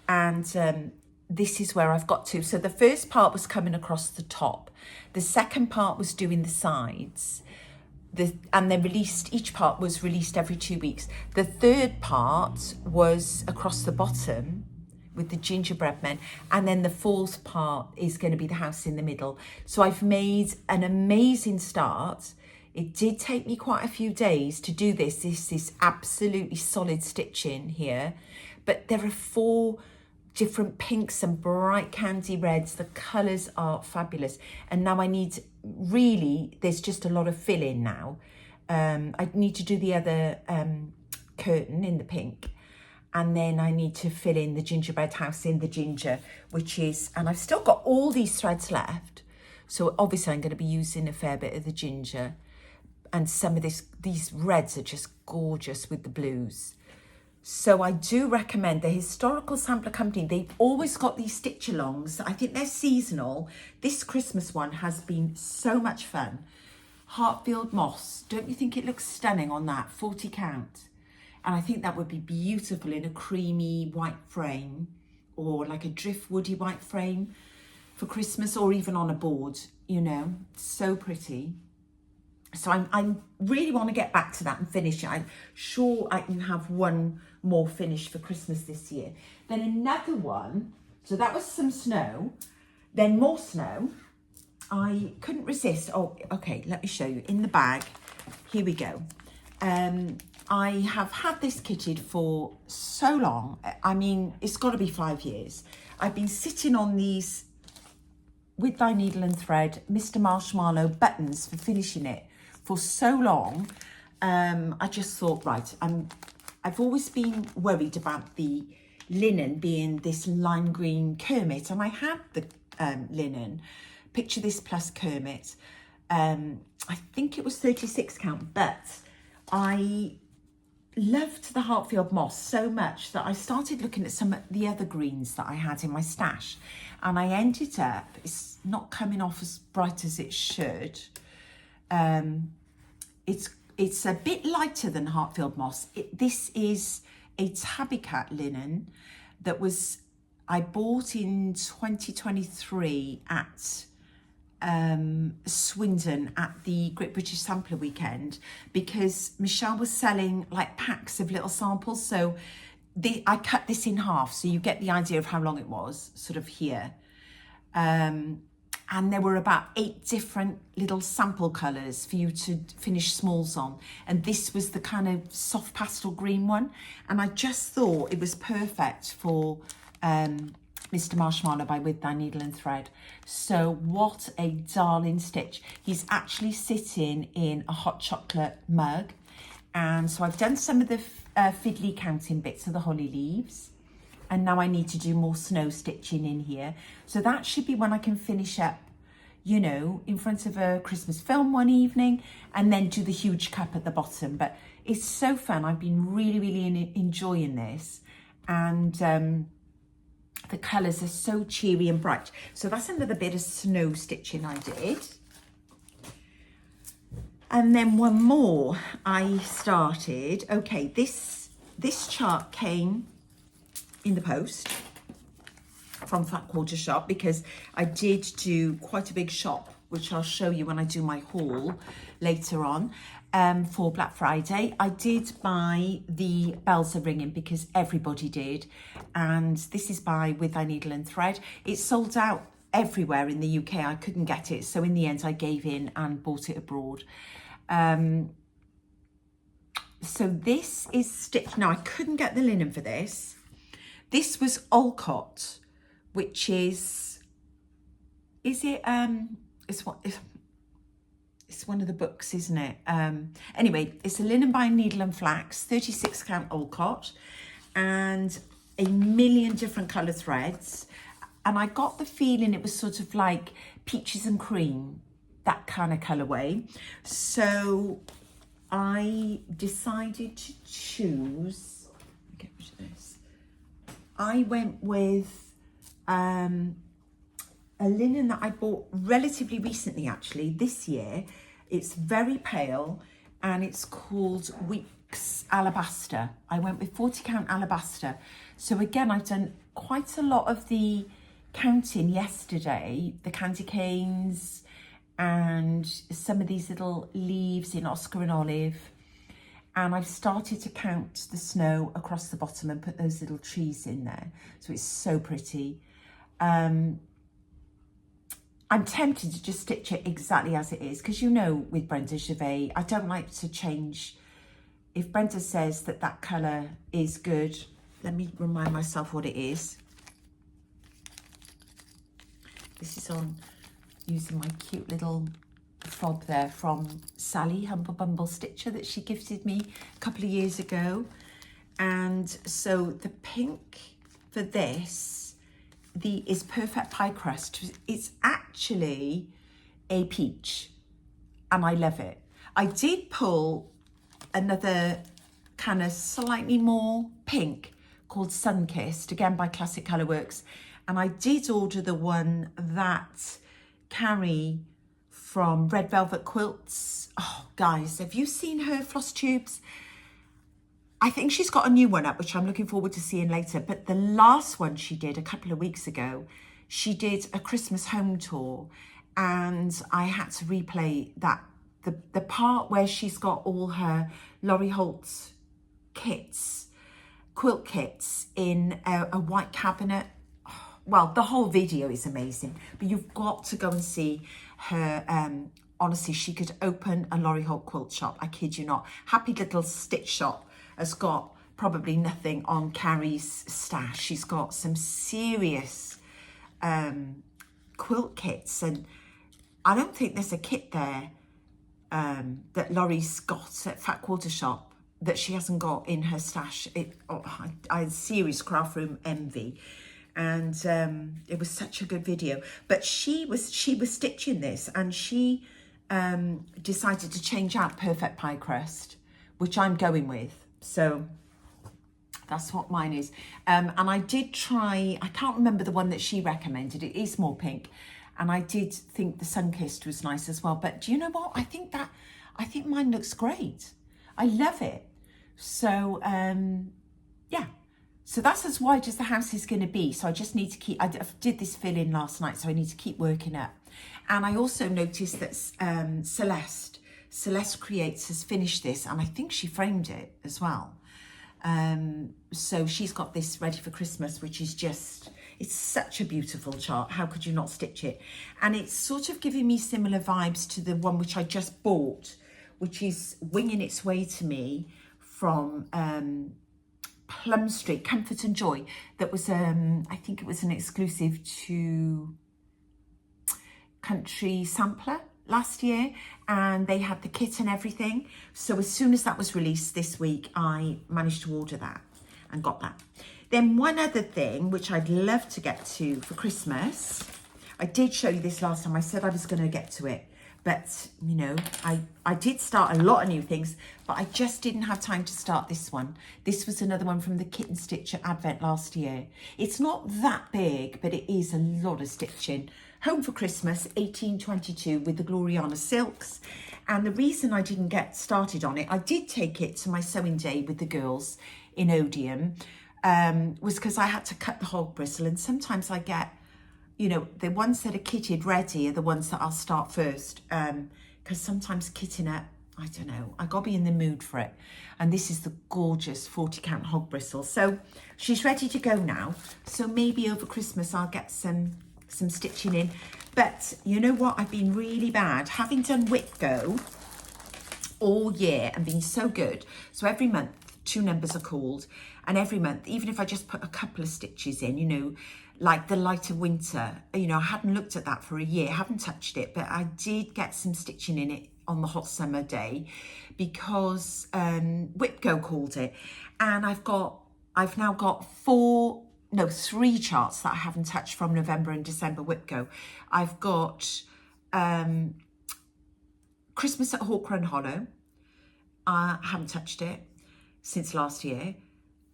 And this is where I've got to. So the first part was coming across the top. The second part was doing the sides. And then each part was released every 2 weeks. The third part was across the bottom with the gingerbread men. And then the fourth part is going to be the house in the middle. So I've made an amazing start. It did take me quite a few days to do this. This is absolutely solid stitching here. But there are 4 different pinks and bright candy reds. The colours are fabulous. And now I need, really, there's just a lot of fill-in now. I need to do the other curtain in the pink. And then I need to fill in the gingerbread house in the ginger, which is, and I've still got all these threads left. So obviously I'm going to be using a fair bit of the ginger. And some of these reds are just gorgeous with the blues. So I do recommend the Historical Sampler Company. They've always got these stitch-alongs. I think they're seasonal. This Christmas one has been so much fun. Hartfield Moss. Don't you think it looks stunning on that? 40 count. And I think that would be beautiful in a creamy white frame, or like a driftwoody white frame for Christmas, or even on a board, you know. So pretty. So I really want to get back to that and finish it. I'm sure I can have one more finished for Christmas this year. Then another one, so that was some snow, then more snow. I couldn't resist. Oh, okay, let me show you. In the bag, here we go. I have had this kitted for so long. I mean, it's got to be 5 years. I've been sitting on these With Thy Needle and Thread Mr. Marshmallow buttons for finishing it for so long. I just thought, right, I've always been worried about the linen being this lime green Kermit, and I had the linen. Picture this plus Kermit. I think it was 36 count, but I loved the Hartfield Moss so much that I started looking at some of the other greens that I had in my stash, and I ended up, it's not coming off as bright as it should. It's a bit lighter than Hartfield Moss. This is a Tabby Cat linen that I bought in 2023 at Swindon at the Great British Sampler Weekend, because Michelle was selling like packs of little samples. So I cut this in half, so you get the idea of how long it was, sort of here. And there were about 8 different little sample colours for you to finish smalls on. And this was the kind of soft pastel green one. And I just thought it was perfect for Mr. Marshmallow by With Thy Needle and Thread. So what a darling stitch. He's actually sitting in a hot chocolate mug. And so I've done some of the fiddly counting bits of the holly leaves. And now I need to do more snow stitching in here. So that should be when I can finish up, you know, in front of a Christmas film one evening, and then do the huge cup at the bottom. But it's so fun. I've been really, really enjoying this. And the colours are so cheery and bright. So that's another bit of snow stitching I did. And then one more I started. Okay, this chart came in the post from Fat Quarter Shop because I did do quite a big shop, which I'll show you when I do my haul later on for Black Friday. I did buy the Bells Are Ringing because everybody did, and this is by With Thy Needle and Thread. It's sold out everywhere in the UK. I couldn't get it, so in the end I gave in and bought it abroad. So this is stitched. Now I couldn't get the linen for this. This was Olcott, which is it it's one of the books, isn't it? Anyway, it's a linen by Needle and Flax, 36 count Olcott, and a million different colour threads. And I got the feeling it was sort of like peaches and cream, that kind of colourway. So I decided to choose, get rid of this. I went with a linen that I bought relatively recently, actually, this year. It's very pale and it's called Weeks Alabaster. I went with 40 count Alabaster. So again, I've done quite a lot of the counting yesterday, the candy canes and some of these little leaves in Oscar and Olive. And I've started to count the snow across the bottom and put those little trees in there. So it's so pretty. I'm tempted to just stitch it exactly as it is, because you know with Brenda Gervais, I don't like to change. If Brenda says that that colour is good, let me remind myself what it is. This is on using my cute little fob there from Sally, Humble Bumble Stitcher, that she gifted me a couple of years ago. And so the pink for this is Perfect Pie Crust. It's actually a peach and I love it. I did pull another kind of slightly more pink called Sunkissed, again by Classic Colourworks, and I did order the one that Carrie from Red Velvet Quilts. Oh guys, have you seen her Flosstubes? I think she's got a new one up, which I'm looking forward to seeing later. But the last one she did a couple of weeks ago, she did a Christmas home tour, and I had to replay that. The part where she's got all her Laurie Holt kits, quilt kits in a white cabinet. Well, the whole video is amazing, but you've got to go and see her. Honestly, she could open a Laurie Holt quilt shop. I kid you not. Happy Little Stitch Shop has got probably nothing on Carrie's stash. She's got some serious quilt kits, and I don't think there's a kit there that Laurie's got at Fat Quarter Shop that she hasn't got in her stash. I had serious craft room envy, and it was such a good video. But she was stitching this, and she decided to change out Perfect Pie Crust, which I'm going with. So that's what mine is. And I did try, I can't remember the one that she recommended. It is more pink. And I did think the Sunkissed was nice as well. But do you know what? I think mine looks great. I love it. So, yeah. So that's as wide as the house is going to be. So I just need to keep, I did this fill in last night, so I need to keep working up. And I also noticed that Celeste Creates has finished this, and I think she framed it as well. So she's got this ready for Christmas, which is just, it's such a beautiful chart. How could you not stitch it? And it's sort of giving me similar vibes to the one which I just bought, which is winging its way to me from Plum Street, Comfort and Joy. That was, I think it was an exclusive to Country Sampler last year, and they had the kit and everything. So as soon as that was released this week, I managed to order that and got that. Then one other thing which I'd love to get to for Christmas, I did show you this last time. I said I was going to get to it, But, you know, I did start a lot of new things, but I just didn't have time to start this one. This was another one from the Kitten Stitcher Advent last year. It's not that big, but it is a lot of stitching. Home for Christmas, 1822, with the Gloriana silks. And the reason I didn't get started on it, I did take it to my sewing day with the girls in Odeon, was because I had to cut the hog bristle. And sometimes I get, you know, the ones that are kitted ready are the ones that I'll start first. Because sometimes kitting it, I don't know, I gotta be in the mood for it. And this is the gorgeous 40 count hog bristle. So she's ready to go now. So maybe over Christmas I'll get some stitching in. But you know what, I've been really bad. Having done Whip Go all year and been so good. So every month, 2 numbers are called. And every month, even if I just put a couple of stitches in, you know, like the light of winter, you know, I hadn't looked at that for a year, haven't touched it, but I did get some stitching in it on the hot summer day because Whip Go called it. And I've now got 3 charts that I haven't touched from November and December Whip Go. I've got Christmas at Hawk Run Hollow. I haven't touched it since last year.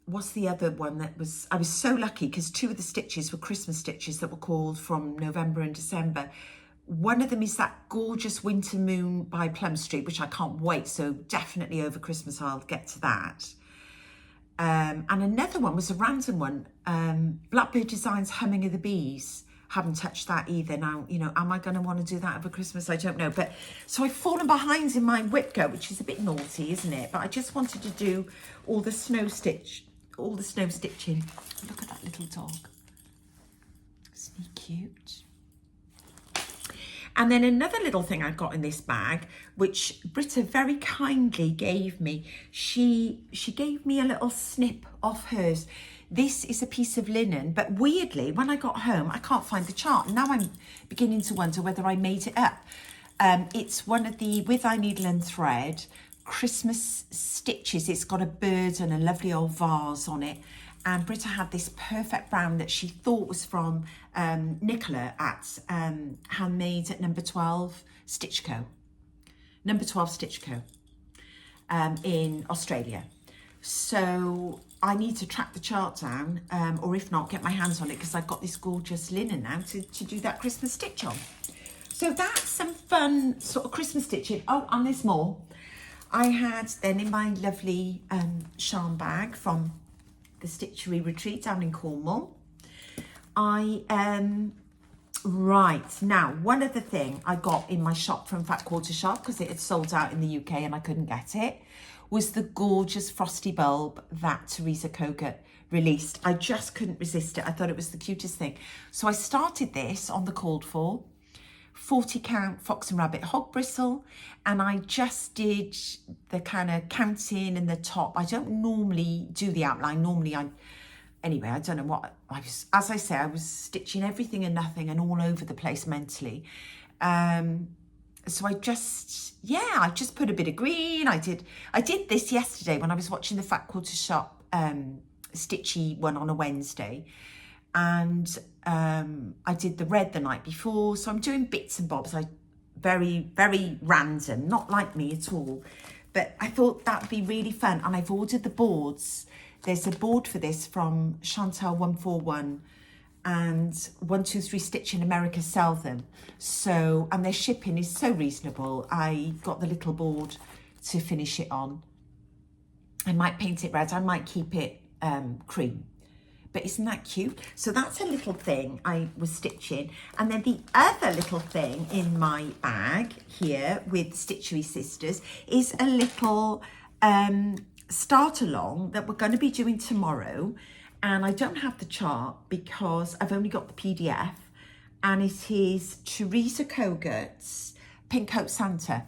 What's the other one that was, I was so lucky because 2 of the stitches were Christmas stitches that were called from November and December. One of them is that gorgeous Winter Moon by Plum Street, which I can't wait. So definitely over Christmas, I'll get to that. And another one was a random one, Blackbird Designs Humming of the Bees. Haven't touched that either. Now, you know, am I going to want to do that over Christmas? I don't know. But so I've fallen behind in my Whip Go, which is a bit naughty, isn't it? But I just wanted to do all the snow stitching. Look at that little dog. Isn't he cute? And then another little thing I got in this bag, which Britta very kindly gave me. She gave me a little snip off hers. This is a piece of linen, but weirdly, when I got home, I can't find the chart. Now I'm beginning to wonder whether I made it up. It's one of the With Eye Needle and Thread Christmas stitches. It's got a bird and a lovely old vase on it. And Britta had this perfect brown that she thought was from Nicola at Handmade at number 12 Stitch Co. Number 12 Stitch Co. In Australia. So I need to track the chart down, or if not, get my hands on it because I've got this gorgeous linen now to do that Christmas stitch on. So that's some fun sort of Christmas stitching. Oh, and there's more. I had then in my lovely charm bag from the Stitchery retreat down in Cornwall. Right, now one other thing I got in my shop from Fat Quarter Shop, because it had sold out in the UK and I couldn't get it, was the gorgeous frosty bulb that Teresa Kogut released. I just couldn't resist it. I thought it was the cutest thing. So I started this on the called for 40 count Fox and Rabbit hog bristle, and I just did the kind of counting in the top. I don't normally do the outline. Normally anyway, I don't know what I was, as I say, I was stitching everything and nothing and all over the place mentally. So I just put a bit of green. I did this yesterday when I was watching the Fat Quarter Shop stitchy one on a Wednesday. And I did the red the night before. So I'm doing bits and bobs. Very, very random, not like me at all. But I thought that would be really fun. And I've ordered the boards. There's a board for this from Chantal 141 and 123 Stitch in America sell them. So, and their shipping is so reasonable. I got the little board to finish it on. I might paint it red. I might keep it cream. But isn't that cute? So that's a little thing I was stitching. And then the other little thing in my bag here with Stitchery Sisters is a little start along that we're going to be doing tomorrow. And I don't have the chart because I've only got the PDF. And it is Teresa Kogut's Pink Coat Santa.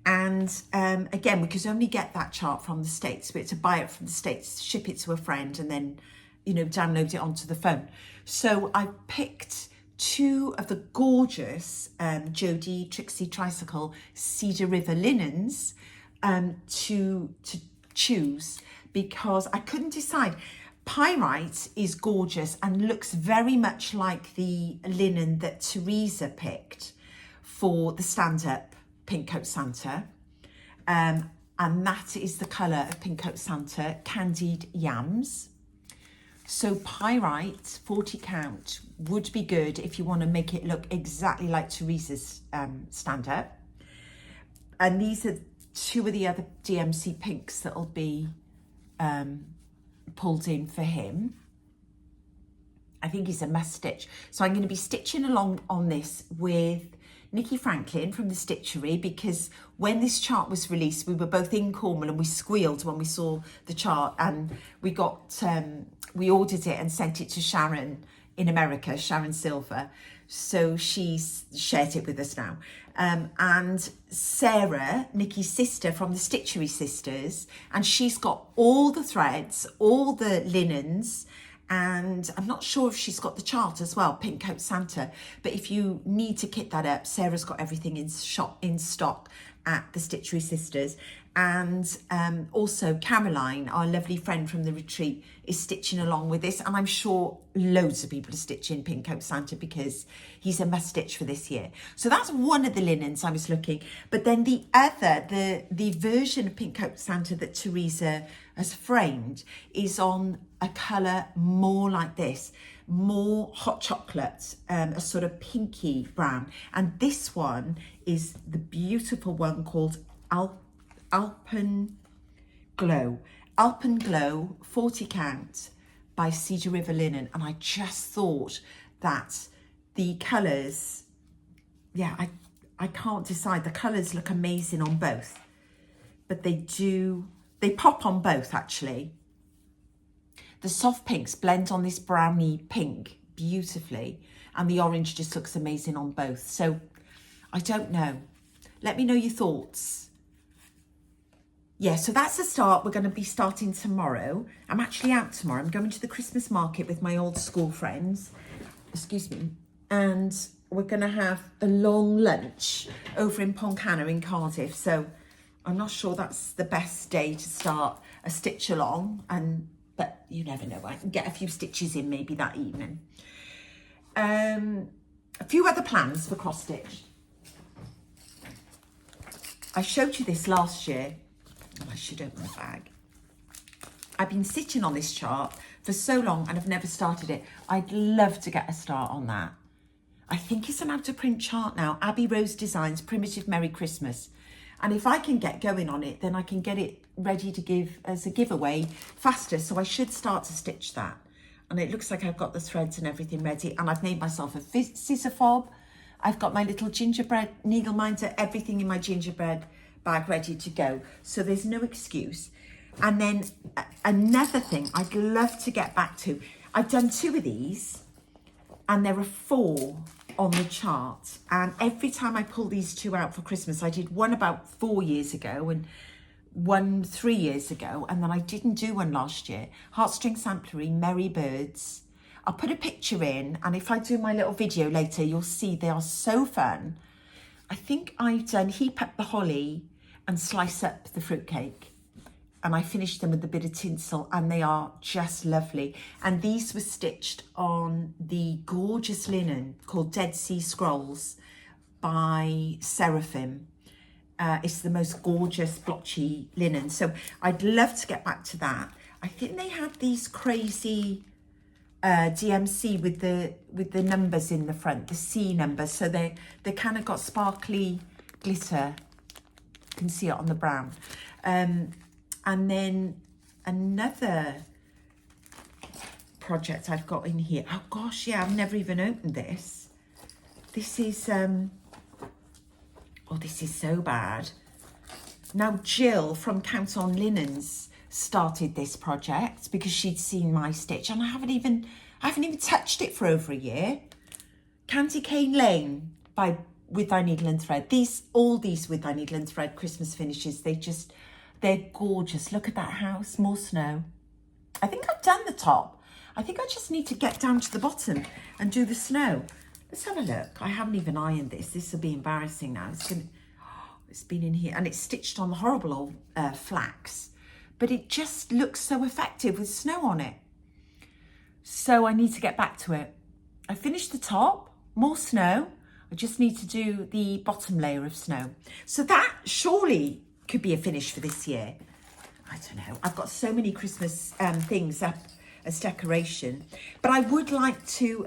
And again, we could only get that chart from the States. But to buy it from the States, ship it to a friend and then, you know, download it onto the phone. So I picked 2 of the gorgeous Jodie Trixie Tricycle Cedar River linens to choose because I couldn't decide. Pyrite is gorgeous and looks very much like the linen that Teresa picked for the stand-up Pink Coat Santa. And that is the colour of Pink Coat Santa, Candied Yams. So pyrite, 40 count, would be good if you want to make it look exactly like Teresa's stand-up. And these are two of the other DMC pinks that'll be pulled in for him. I think he's a must stitch. So I'm going to be stitching along on this with Nikki Franklin from the Stitchery, because when this chart was released, we were both in Cornwall and we squealed when we saw the chart, and we got we ordered it and sent it to Sharon in America, Sharon Silver. So she's shared it with us now. And Sarah, Nikki's sister from the Stitchery Sisters, and she's got all the threads, all the linens, and I'm not sure if she's got the chart as well, Pink Coat Santa. But if you need to kit that up, Sarah's got everything in stock at the Stitchery Sisters. And also Caroline, our lovely friend from the retreat, is stitching along with this. And I'm sure loads of people are stitching Pink Coat Santa because he's a must stitch for this year. So that's one of the linens I was looking. But then the other, the version of Pink Coat Santa that Teresa has framed is on a colour more like this, more hot chocolate, a sort of pinky brown. And this one is the beautiful one called Alpen Glow, 40 count by Cedar River Linen. And I just thought that the colours, yeah, I can't decide. The colours look amazing on both, but they pop on both actually. The soft pinks blend on this browny pink beautifully, and the orange just looks amazing on both. So I don't know. Let me know your thoughts. Yeah, so that's the start. We're going to be starting tomorrow. I'm actually out tomorrow. I'm going to the Christmas market with my old school friends. Excuse me. And we're going to have a long lunch over in Pontcanna in Cardiff. So I'm not sure that's the best day to start a stitch along. But you never know. I can get a few stitches in maybe that evening. A few other plans for cross stitch. I showed you this last year. Oh, I should open the bag. I've been sitting on this chart for so long and I've never started it. I'd love to get a start on that. I think it's an out of print chart now. Abby Rose Designs Primitive Merry Christmas. And if I can get going on it, then I can get it ready to give as a giveaway faster. So I should start to stitch that. And it looks like I've got the threads and everything ready. And I've made myself a scissor fob. I've got my little gingerbread needle minder, everything in my gingerbread bag ready to go. So there's no excuse. And then another thing I'd love to get back to. I've done 2 of these and there are 4 on the chart. And every time I pull these 2 out for Christmas, I did one about 4 years ago and one 3 years ago. And then I didn't do one last year. Heartstring Samplery, Merry Birds. I'll put a picture in, and if I do my little video later, you'll see they are so fun. I think I've done heap up the holly and slice up the fruitcake. And I finished them with a bit of tinsel, and they are just lovely. And these were stitched on the gorgeous linen called Dead Sea Scrolls by Seraphim. It's the most gorgeous blotchy linen. So I'd love to get back to that. I think they had these crazy DMC with the numbers in the front, the C numbers. So they kind of got sparkly glitter. You can see it on the brown. And then another project I've got in here. Oh gosh, yeah, I've never even opened this. This is, oh, this is so bad. Now Jill from Count On Linens started this project because she'd seen my stitch, and I haven't even touched it for over a year. Candy Cane Lane by With Thy Needle and Thread. All these With Thy Needle and Thread Christmas finishes, they're gorgeous. Look at that house, more snow. I think I've done the top. I think I just need to get down to the bottom and do the snow. Let's have a look. I haven't even ironed this. This will be embarrassing now. It's been in here and it's stitched on the horrible old flax, but it just looks so effective with snow on it. So I need to get back to it. I finished the top, more snow. I just need to do the bottom layer of snow. So that surely could be a finish for this year. I don't know. I've got so many Christmas things up as decoration, but I would like to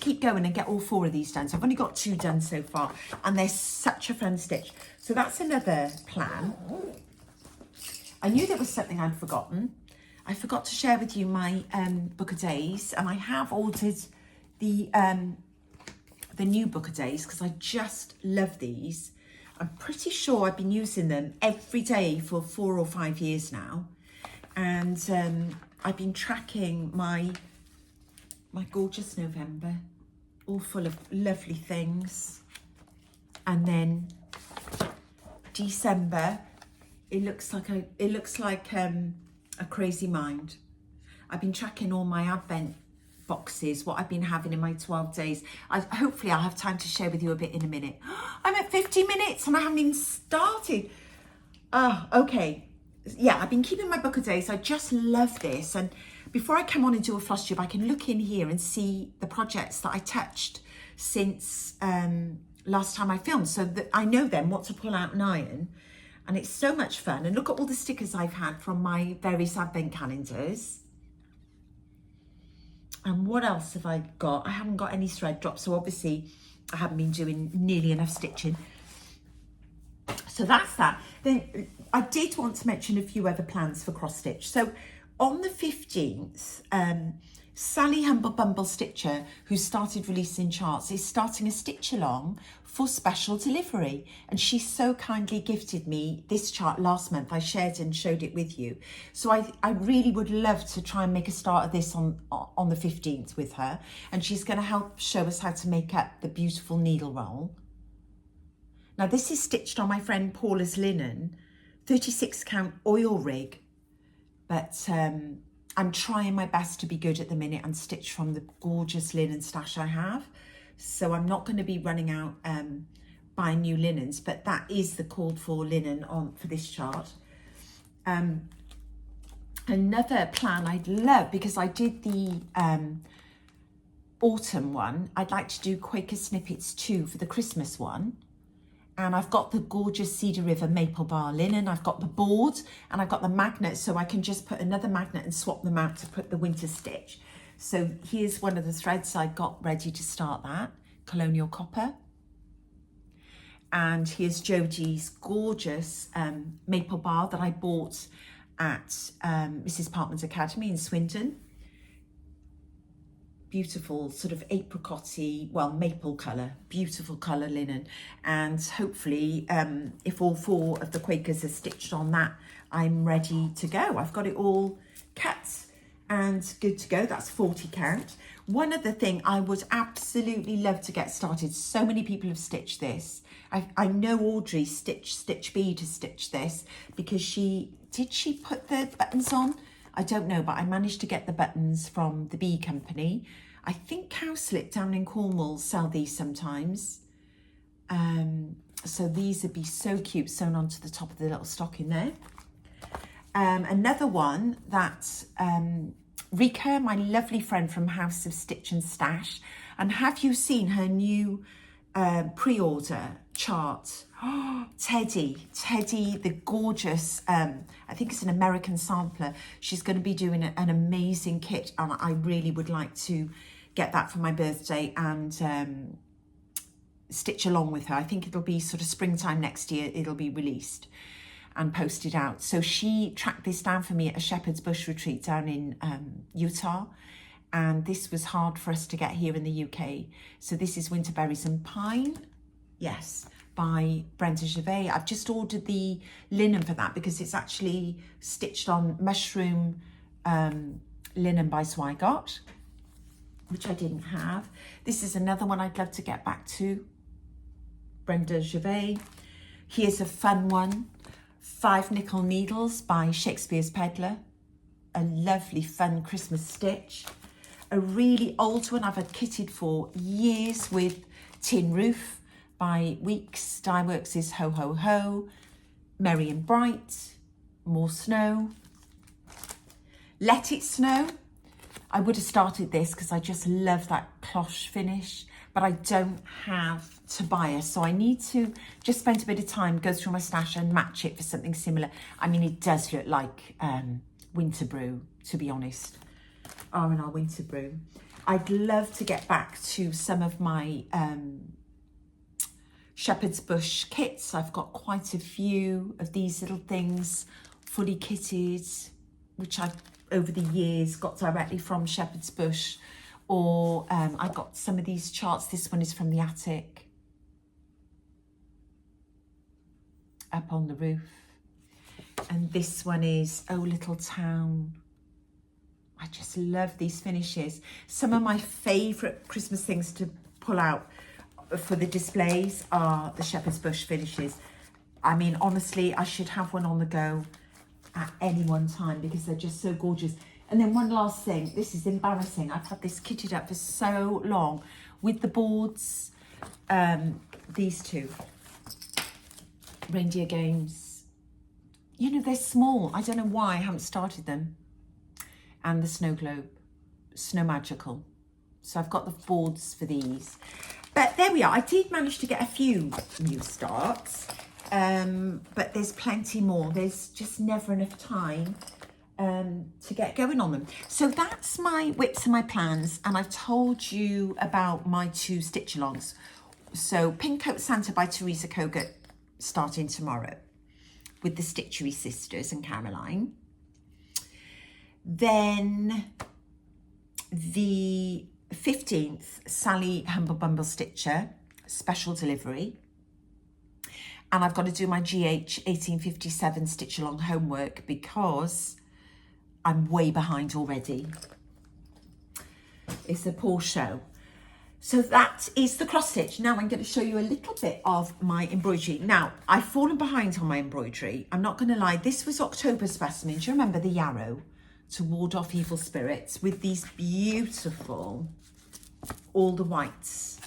keep going and get all 4 of these done. So I've only got 2 done so far, and they're such a fun stitch. So that's another plan. I knew there was something I'd forgotten. I forgot to share with you my book of days, and I have ordered the new book of days because I just love these. I'm pretty sure I've been using them every day for 4 or 5 years now, and I've been tracking my gorgeous November, all full of lovely things, and then December, it looks like a crazy mind. I've been tracking all my advent boxes, what I've been having in my 12 days. Hopefully I'll have time to share with you a bit in a minute. I'm at 50 minutes and I haven't even started. Oh, okay. Yeah, I've been keeping my book of days. I just love this. And before I come on and do a Flosstube, I can look in here and see the projects that I touched since last time I filmed, so that I know then what to pull out and iron. And it's so much fun. And look at all the stickers I've had from my various advent calendars. And what else have I got? I haven't got any thread drops, so obviously I haven't been doing nearly enough stitching. So that's that. Then I did want to mention a few other plans for cross stitch. So on the 15th, Sally Humble Bumble Stitcher, who started releasing charts, is starting a stitch along for special delivery. And she so kindly gifted me this chart last month. I shared and showed it with you. So I really would love to try and make a start of this on the 15th with her. And she's going to help show us how to make up the beautiful needle roll. Now this is stitched on my friend Paula's linen, 36 count oil rig. But I'm trying my best to be good at the minute and stitch from the gorgeous linen stash I have. So I'm not going to be running out buying new linens, but that is the called for linen for this chart. Another plan I'd love, because I did the autumn one, I'd like to do Quaker Snippets 2 for the Christmas one. And I've got the gorgeous Cedar River Maple Bar linen. I've got the board and I've got the magnet, so I can just put another magnet and swap them out to put the winter stitch. So here's one of the threads I got ready to start that, Colonial Copper. And here's Jodie's gorgeous Maple Bar that I bought at Mrs. Parkman's Academy in Swindon. Beautiful sort of apricot-y, well, maple colour, beautiful colour linen. And hopefully, if all 4 of the Quakers are stitched on that, I'm ready to go. I've got it all cut and good to go. That's 40 count. One other thing I would absolutely love to get started. So many people have stitched this. I know Audrey Stitch Bee to stitch this because did she put the buttons on? I don't know, but I managed to get the buttons from the bee company. I think Cowslip down in Cornwall sell these sometimes. So these would be so cute, sewn onto the top of the little stocking there. Another one that Rika, my lovely friend from House of Stitch and Stash, and have you seen her new pre-order chart? Oh, Teddy, the gorgeous, I think it's an American sampler. She's going to be doing an amazing kit, and I really would like to get that for my birthday and stitch along with her. I think it'll be sort of springtime next year, it'll be released and posted out. So she tracked this down for me at a Shepherd's Bush retreat down in Utah. And this was hard for us to get here in the UK. So this is Winterberries and Pine. Yes, by Brenda Gervais. I've just ordered the linen for that because it's actually stitched on mushroom linen by Swigart, which I didn't have. This is another one I'd love to get back to, Brenda Gervais. Here's a fun one, 5 Nickel Needles by Shakespeare's Peddler. A lovely fun Christmas stitch. A really old one I've had kitted for years with Tin Roof by Weeks. Dye Works is Ho Ho Ho. Merry and Bright. More Snow. Let It Snow. I would have started this because I just love that cloche finish, but I don't have to buy it. So I need to just spend a bit of time, go through my stash and match it for something similar. I mean, it does look like Winter Brew, to be honest. R&R Winter Brew. I'd love to get back to some of my Shepherd's Bush kits. I've got quite a few of these little things, fully kitted, which I've over the years got directly from Shepherd's Bush, or I got some of these charts. This one is from the attic, up on the roof, and this one is Oh Little Town. I just love these finishes. Some of my favourite Christmas things to pull out for the displays are the Shepherd's Bush finishes. I mean, honestly, I should have one on the go at any one time because they're just so gorgeous. And then one last thing, this is embarrassing. I've had this kitted up for so long with the boards. These two, Reindeer Games. You know, they're small. I don't know why I haven't started them. And the Snow Globe, Snow Magical. So I've got the boards for these. But there we are. I did manage to get a few new starts, but there's plenty more. There's just never enough time to get going on them. So that's my whips and my plans. And I've told you about my 2 stitch-alongs. So Pink Coat Santa by Teresa Kogut starting tomorrow with the Stitchery sisters and Caroline. Then the 15th, Sally Humble Bumble Stitcher, special delivery. And I've got to do my GH 1857 stitch along homework because I'm way behind already. It's a poor show. So that is the cross stitch. Now I'm going to show you a little bit of my embroidery. Now, I've fallen behind on my embroidery. I'm not going to lie. This was October specimen. Do you remember the yarrow? To ward off evil spirits, with these beautiful, all the whites,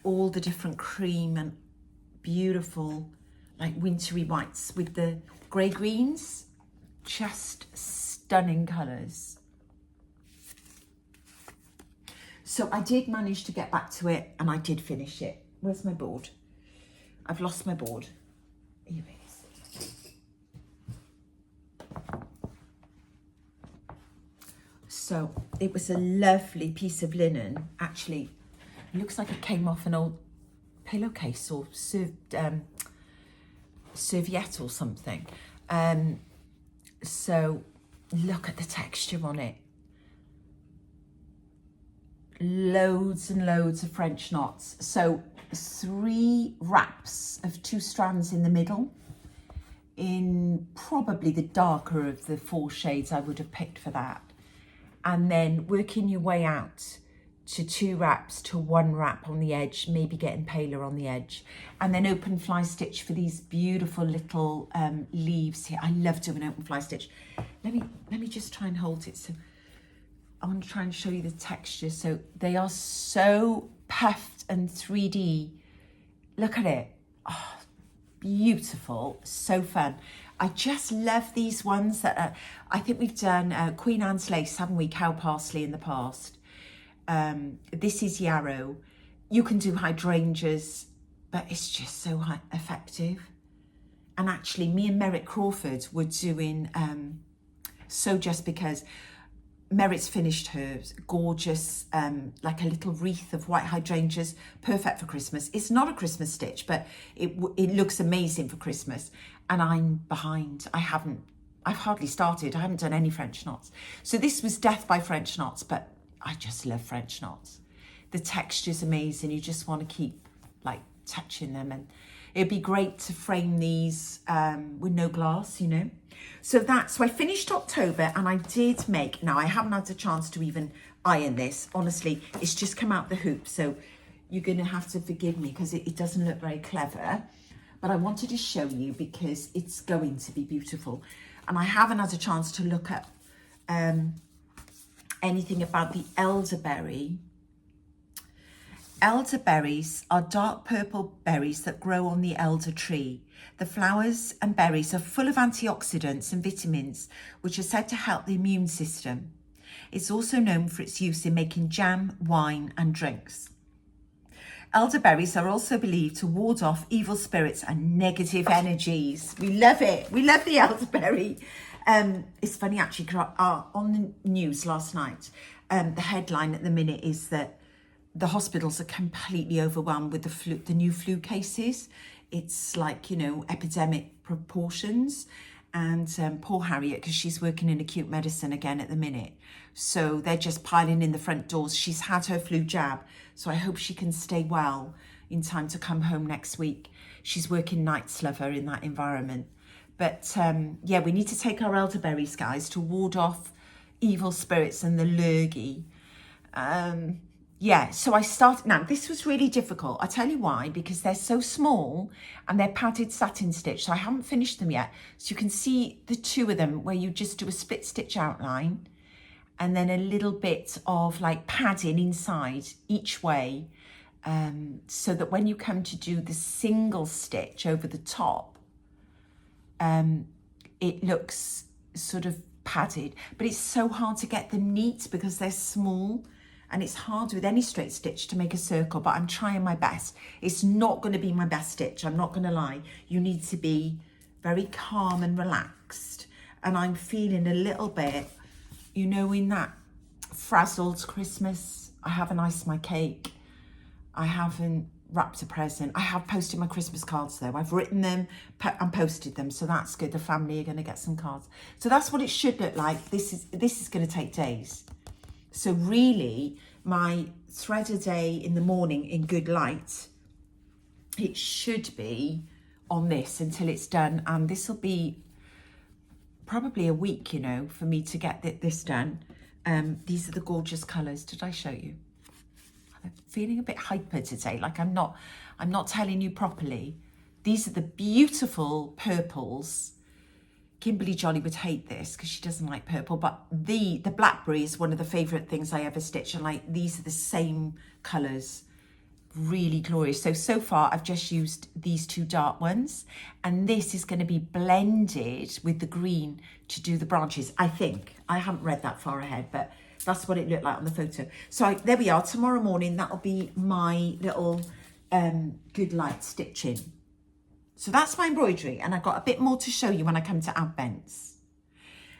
all the different cream and beautiful, like wintry whites with the grey greens. Just stunning colours. So I did manage to get back to it and I did finish it. Where's my board? I've lost my board. Here it is. So it was a lovely piece of linen. Actually, it looks like it came off an old pillowcase or serviette or something. So look at the texture on it. Loads and loads of French knots. So 3 wraps of 2 strands in the middle, in probably the darker of the 4 shades I would have picked for that. And then working your way out to 2 wraps to 1 wrap on the edge, maybe getting paler on the edge. And then open fly stitch for these beautiful little leaves here. I love doing open fly stitch. Let me just try and hold it. So I want to try and show you the texture. So they are so puffed and 3D. Look at it. Oh, beautiful. So fun. I just love these ones that are, I think we've done Queen Anne's lace, haven't we? Cow parsley in the past. This is yarrow. You can do hydrangeas, but it's just so effective. And actually, me and Merritt Crawford were doing So Just Because. Merritt's finished hers, gorgeous, like a little wreath of white hydrangeas, perfect for Christmas. It's not a Christmas stitch, but it looks amazing for Christmas. And I'm behind. I've hardly started. I haven't done any French knots. So this was Death by French Knots, but I just love French knots. The texture's amazing. You just want to keep like touching them, and it'd be great to frame these with no glass, you know. So I finished October and I did make, now I haven't had a chance to even iron this. Honestly, it's just come out the hoop. So you're going to have to forgive me because it doesn't look very clever. But I wanted to show you because it's going to be beautiful. And I haven't had a chance to look at anything about the elderberry. Elderberries are dark purple berries that grow on the elder tree. The flowers and berries are full of antioxidants and vitamins, which are said to help the immune system. It's also known for its use in making jam, wine and drinks. Elderberries are also believed to ward off evil spirits and negative energies. We love it. We love the elderberry. It's funny actually, on the news last night, the headline at the minute is that the hospitals are completely overwhelmed with the new flu cases. It's like, you know, epidemic proportions. And poor Harriet, because she's working in acute medicine again at the minute. So they're just piling in the front doors. She's had her flu jab, so I hope she can stay well in time to come home next week. She's working nights, love her, in that environment. But yeah, we need to take our elderberries, guys, to ward off evil spirits and the lurgy. Yeah, so I started, now this was really difficult. I'll tell you why, because they're so small and they're padded satin stitch. So I haven't finished them yet. So you can see the two of them where you just do a split stitch outline and then a little bit of like padding inside each way. So that when you come to do the single stitch over the top, it looks sort of padded, but it's so hard to get them neat because they're small. And it's hard with any straight stitch to make a circle, but I'm trying my best. It's not going to be my best stitch, I'm not going to lie. You need to be very calm and relaxed. And I'm feeling a little bit, you know, in that frazzled Christmas. I haven't iced my cake. I haven't wrapped a present. I have posted my Christmas cards though. I've written them and posted them, so that's good. The family are going to get some cards. So that's what it should look like. This is going to take days. So really, my thread a day in the morning in good light, it should be on this until it's done. And this will be probably a week, you know, for me to get this done. These are the gorgeous colours. Did I show you? I'm feeling a bit hyper today, like I'm not telling you properly. These are the beautiful purples. Kimberly Jolly would hate this because she doesn't like purple, but the blackberry is one of the favourite things I ever stitch, and like these are the same colours, really glorious. So far I've just used these two dark ones, and this is going to be blended with the green to do the branches, I think. I haven't read that far ahead, but that's what it looked like on the photo. So there we are. Tomorrow morning that'll be my little good light stitching. So that's my embroidery, and I've got a bit more to show you when I come to Advents.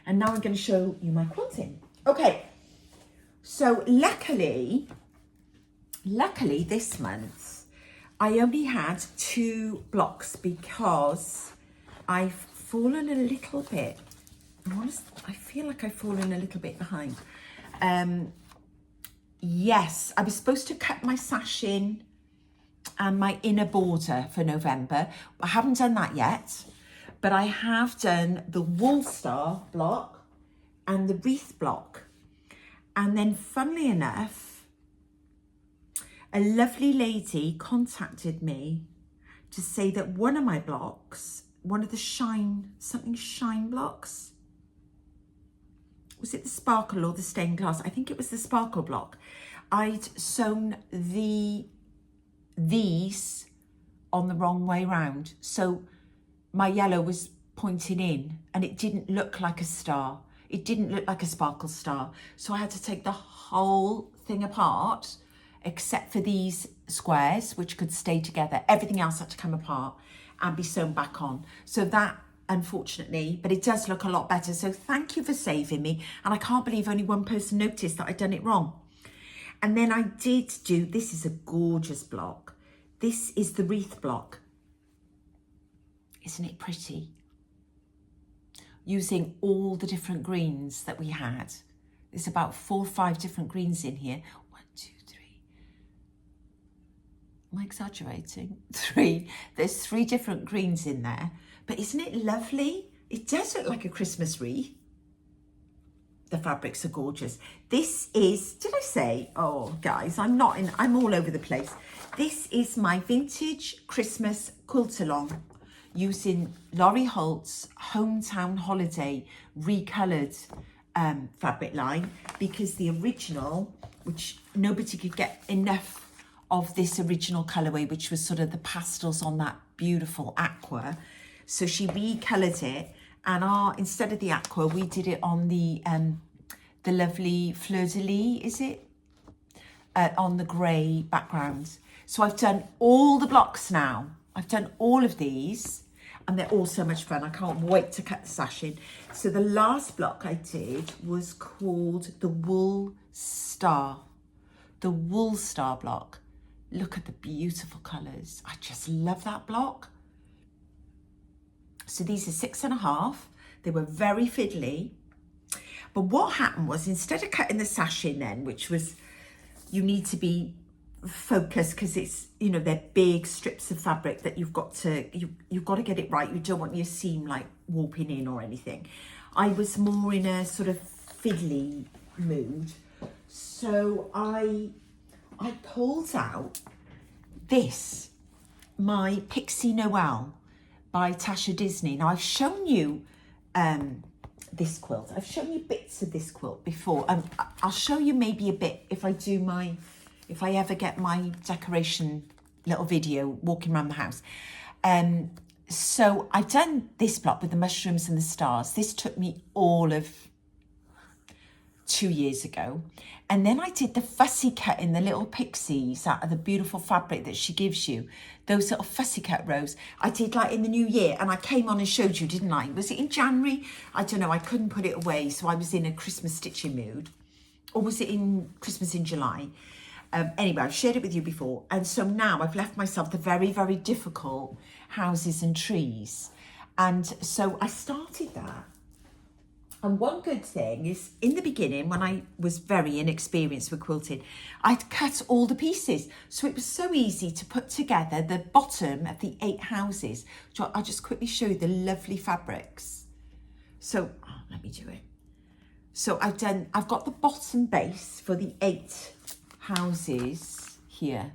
And now I'm going to show you my quilting. Okay, so luckily this month, I only had 2 blocks because I've fallen a little bit. I feel like I've fallen a little bit behind. Yes, I was supposed to cut my sash in and my inner border for November. I haven't done that yet, but I have done the wool star block and the wreath block. And then funnily enough, a lovely lady contacted me to say that one of my blocks, one of the shine blocks, was it the sparkle or the stained glass? I think it was the sparkle block. I'd sewn these on the wrong way round, so my yellow was pointing in and it didn't look like a star, it didn't look like a sparkle star, so I had to take the whole thing apart except for these squares which could stay together. Everything else had to come apart and be sewn back on. So that, unfortunately, but it does look a lot better, so thank you for saving me. And I can't believe only one person noticed that I'd done it wrong. And then I did do, this is a gorgeous block. This is the wreath block. Isn't it pretty? Using all the different greens that we had. There's about 4 or 5 different greens in here. 1, 2, 3. Am I exaggerating? 3. There's 3 different greens in there. But isn't it lovely? It does look like a Christmas wreath. The fabrics are gorgeous. This is, did I say, oh guys, I'm all over the place. This is my vintage Christmas quilt along using Laurie Holt's Hometown Holiday recoloured fabric line, because the original, which nobody could get enough of this original colourway, which was sort of the pastels on that beautiful aqua. So she recoloured it, and instead of the aqua, we did it on the the lovely fleur-de-lis, is it? On the grey background. So I've done all the blocks now. I've done all of these and they're all so much fun. I can't wait to cut the sash in. So the last block I did was called the Wool Star. The Wool Star block. Look at the beautiful colours. I just love that block. So these are 6.5. They were very fiddly. But what happened was, instead of cutting the sash in then, which was, you need to be focused because it's, you know, they're big strips of fabric that you've got to get it right. You don't want your seam like warping in or anything. I was more in a sort of fiddly mood. So I pulled out this, my Pixie Noel by Tasha Disney. Now I've shown you this quilt. I've shown you bits of this quilt before. I'll show you maybe a bit if I ever get my decoration little video walking around the house. So I've done this block with the mushrooms and the stars. This took me all of 2 years ago. And then I did the fussy cut in the little pixies out of the beautiful fabric that she gives you. Those little fussy cut rows. I did like in the new year, and I came on and showed you, didn't I? Was it in January? I don't know, I couldn't put it away. So I was in a Christmas stitching mood. Or was it in Christmas in July? Anyway, I've shared it with you before. And so now I've left myself the very, very difficult houses and trees. And so I started that. And one good thing is, in the beginning, when I was very inexperienced with quilting, I'd cut all the pieces. So it was so easy to put together the bottom of the 8 houses. So I'll just quickly show you the lovely fabrics. So, let me do it. So I've got the bottom base for the 8 houses here.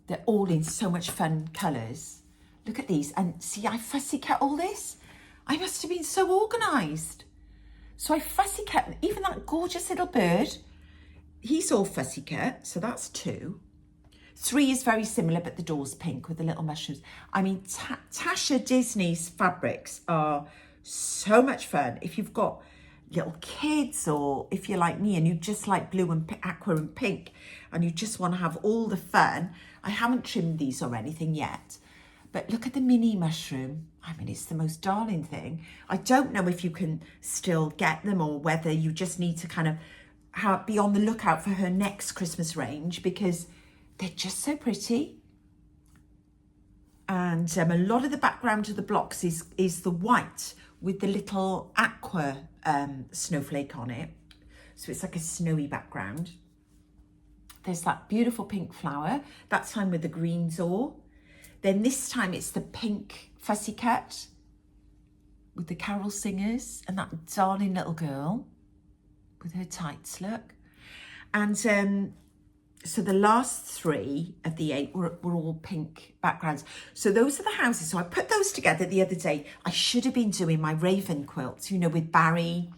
They're all in so much fun colours. Look at these. And see, I fussy cut all this. I must have been so organised. So I fussy cut even that gorgeous little bird. He's all fussy cut, so that's 2. 3 is very similar, but the door's pink with the little mushrooms. I mean, Tasha Disney's fabrics are so much fun. If you've got little kids, or if you're like me and you just like blue and aqua and pink and you just want to have all the fun. I haven't trimmed these or anything yet. But look at the mini mushroom. I mean, it's the most darling thing. I don't know if you can still get them or whether you just need to kind of be on the lookout for her next Christmas range, because they're just so pretty. And a lot of the background of the blocks is the white with the little aqua snowflake on it. So it's like a snowy background. There's that beautiful pink flower. That time with the green zaw. Then this time it's the pink fussy cut with the carol singers and that darling little girl with her tights, look. And so the last 3 of the 8 were all pink backgrounds. So those are the houses. So I put those together the other day. I should have been doing my raven quilt, you know, with Barry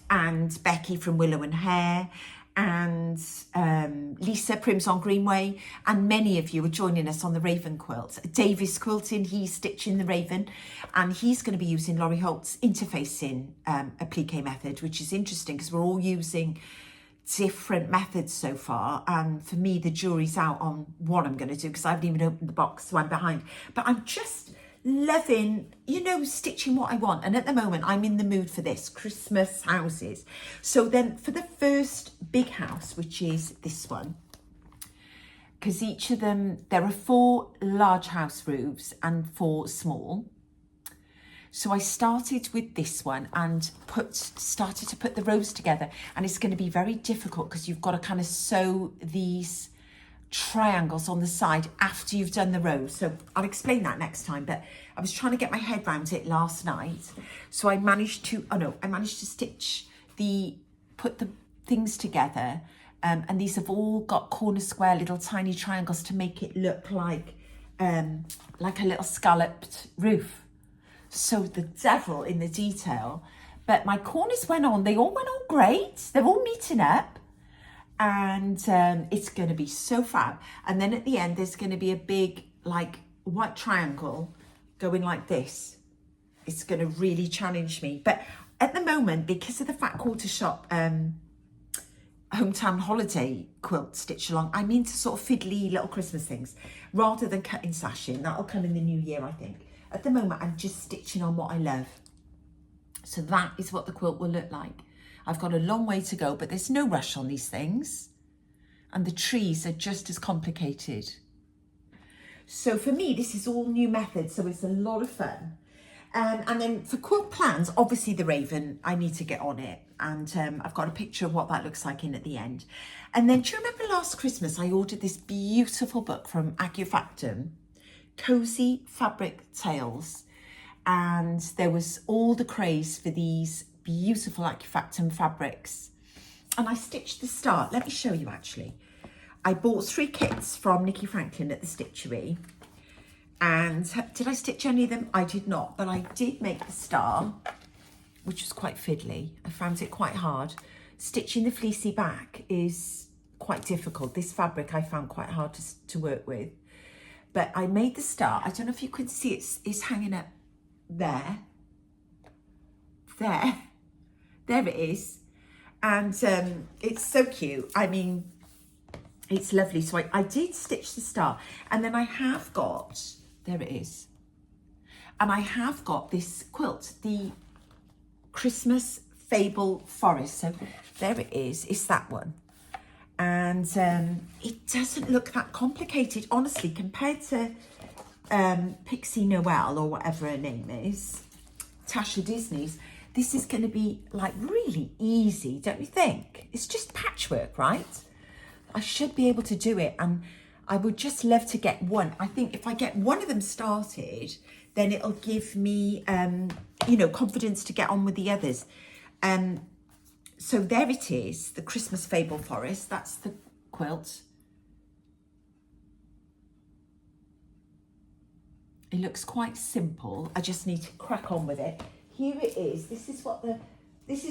and Becky from Willow and Hare, and Lisa Primson Greenway, and many of you are joining us on the Raven quilt. Davis Quilting, he's stitching the Raven, and he's going to be using Laurie Holt's interfacing applique method, which is interesting because we're all using different methods so far, and for me the jury's out on what I'm going to do because I haven't even opened the box, so I'm behind. But I'm just loving, you know, stitching what I want. And at the moment I'm in the mood for this, Christmas houses. So then for the first big house, which is this one, because each of them, there are 4 large house roofs and 4 small. So I started with this one and started to put the rows together, and it's going to be very difficult because you've got to kind of sew these triangles on the side after you've done the rows. So I'll explain that next time, but I was trying to get my head around it last night. So I managed to, put the things together, and these have all got corner square little tiny triangles to make it look like a little scalloped roof. So the devil in the detail. But my corners went on, they all went on great. They're all meeting up. And it's going to be so fab. And then at the end, there's going to be a big, like, white triangle going like this. It's going to really challenge me. But at the moment, because of the Fat Quarter Shop hometown holiday quilt stitch along, I'm into sort of fiddly little Christmas things rather than cutting sashing. That'll come in the new year, I think. At the moment, I'm just stitching on what I love. So that is what the quilt will look like. I've got a long way to go, but there's no rush on these things. And the trees are just as complicated. So for me, this is all new methods, so it's a lot of fun. And then for quilt plans, obviously the raven, I need to get on it. And I've got a picture of what that looks like in at the end. And then do you remember last Christmas, I ordered this beautiful book from Agufactum, Cozy Fabric Tales. And there was all the craze for these beautiful Agufactum fabrics. And I stitched the start. Let me show you actually. I bought 3 kits from Nikki Franklin at the Stitchery. And did I stitch any of them? I did not, but I did make the star, which was quite fiddly. I found it quite hard. Stitching the fleecy back is quite difficult. This fabric I found quite hard to work with. But I made the star. I don't know if you could see it's hanging up there. There it is. And it's so cute. I mean, it's lovely. So I did stitch the star, and then I have got, there it is. And I have got this quilt, the Christmas Fable Forest. So there it is, it's that one. And it doesn't look that complicated, honestly, compared to Pixie Noel or whatever her name is, Tasha Disney's. This is going to be like really easy, don't you think? It's just patchwork, right? I should be able to do it, and I would just love to get one. I think if I get one of them started, then it'll give me, you know, confidence to get on with the others. So there it is, the Christmas Fable Forest. That's the quilt. It looks quite simple. I just need to crack on with it. Here it is. This is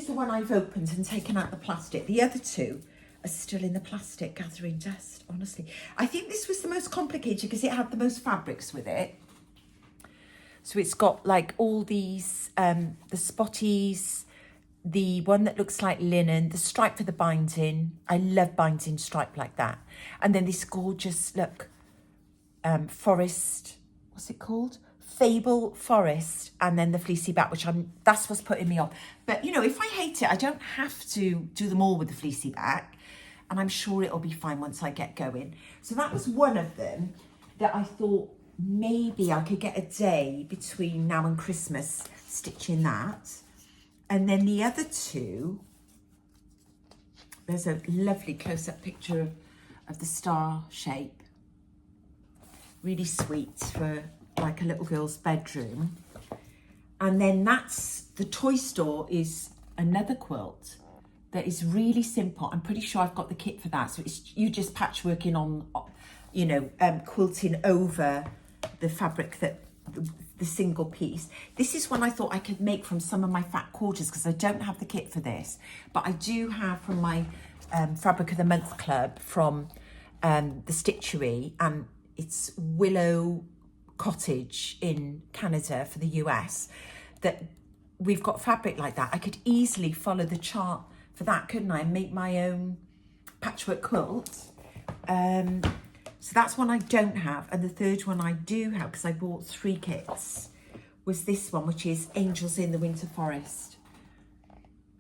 the one I've opened and taken out the plastic. The other two are still in the plastic gathering dust, honestly. I think this was the most complicated because it had the most fabrics with it. So it's got like all these, the spotties, the one that looks like linen, the stripe for the binding. I love binding stripe like that. And then this gorgeous, look, forest, what's it called? Fable Forest, and then the fleecy back, which that's what's putting me off. But you know, if I hate it, I don't have to do them all with the fleecy back, and I'm sure it'll be fine once I get going. So that was one of them that I thought maybe I could get a day between now and Christmas stitching that. And then the other two, there's a lovely close-up picture of the star shape. Really sweet for like a little girl's bedroom. And then that's the toy store, is another quilt that is really simple. I'm pretty sure I've got the kit for that. So it's you just patchworking on, you know, quilting over the fabric, that the single piece. This is one I thought I could make from some of my fat quarters because I don't have the kit for this, but I do have from my Fabric of the Month Club from the Stitchery, and it's Willow Cottage in Canada for the US, that we've got fabric like that. I could easily follow the chart for that, couldn't I, and make my own patchwork quilt. So that's one I don't have, and the third one I do have because I bought 3 kits was this one, which is Angels in the Winter Forest.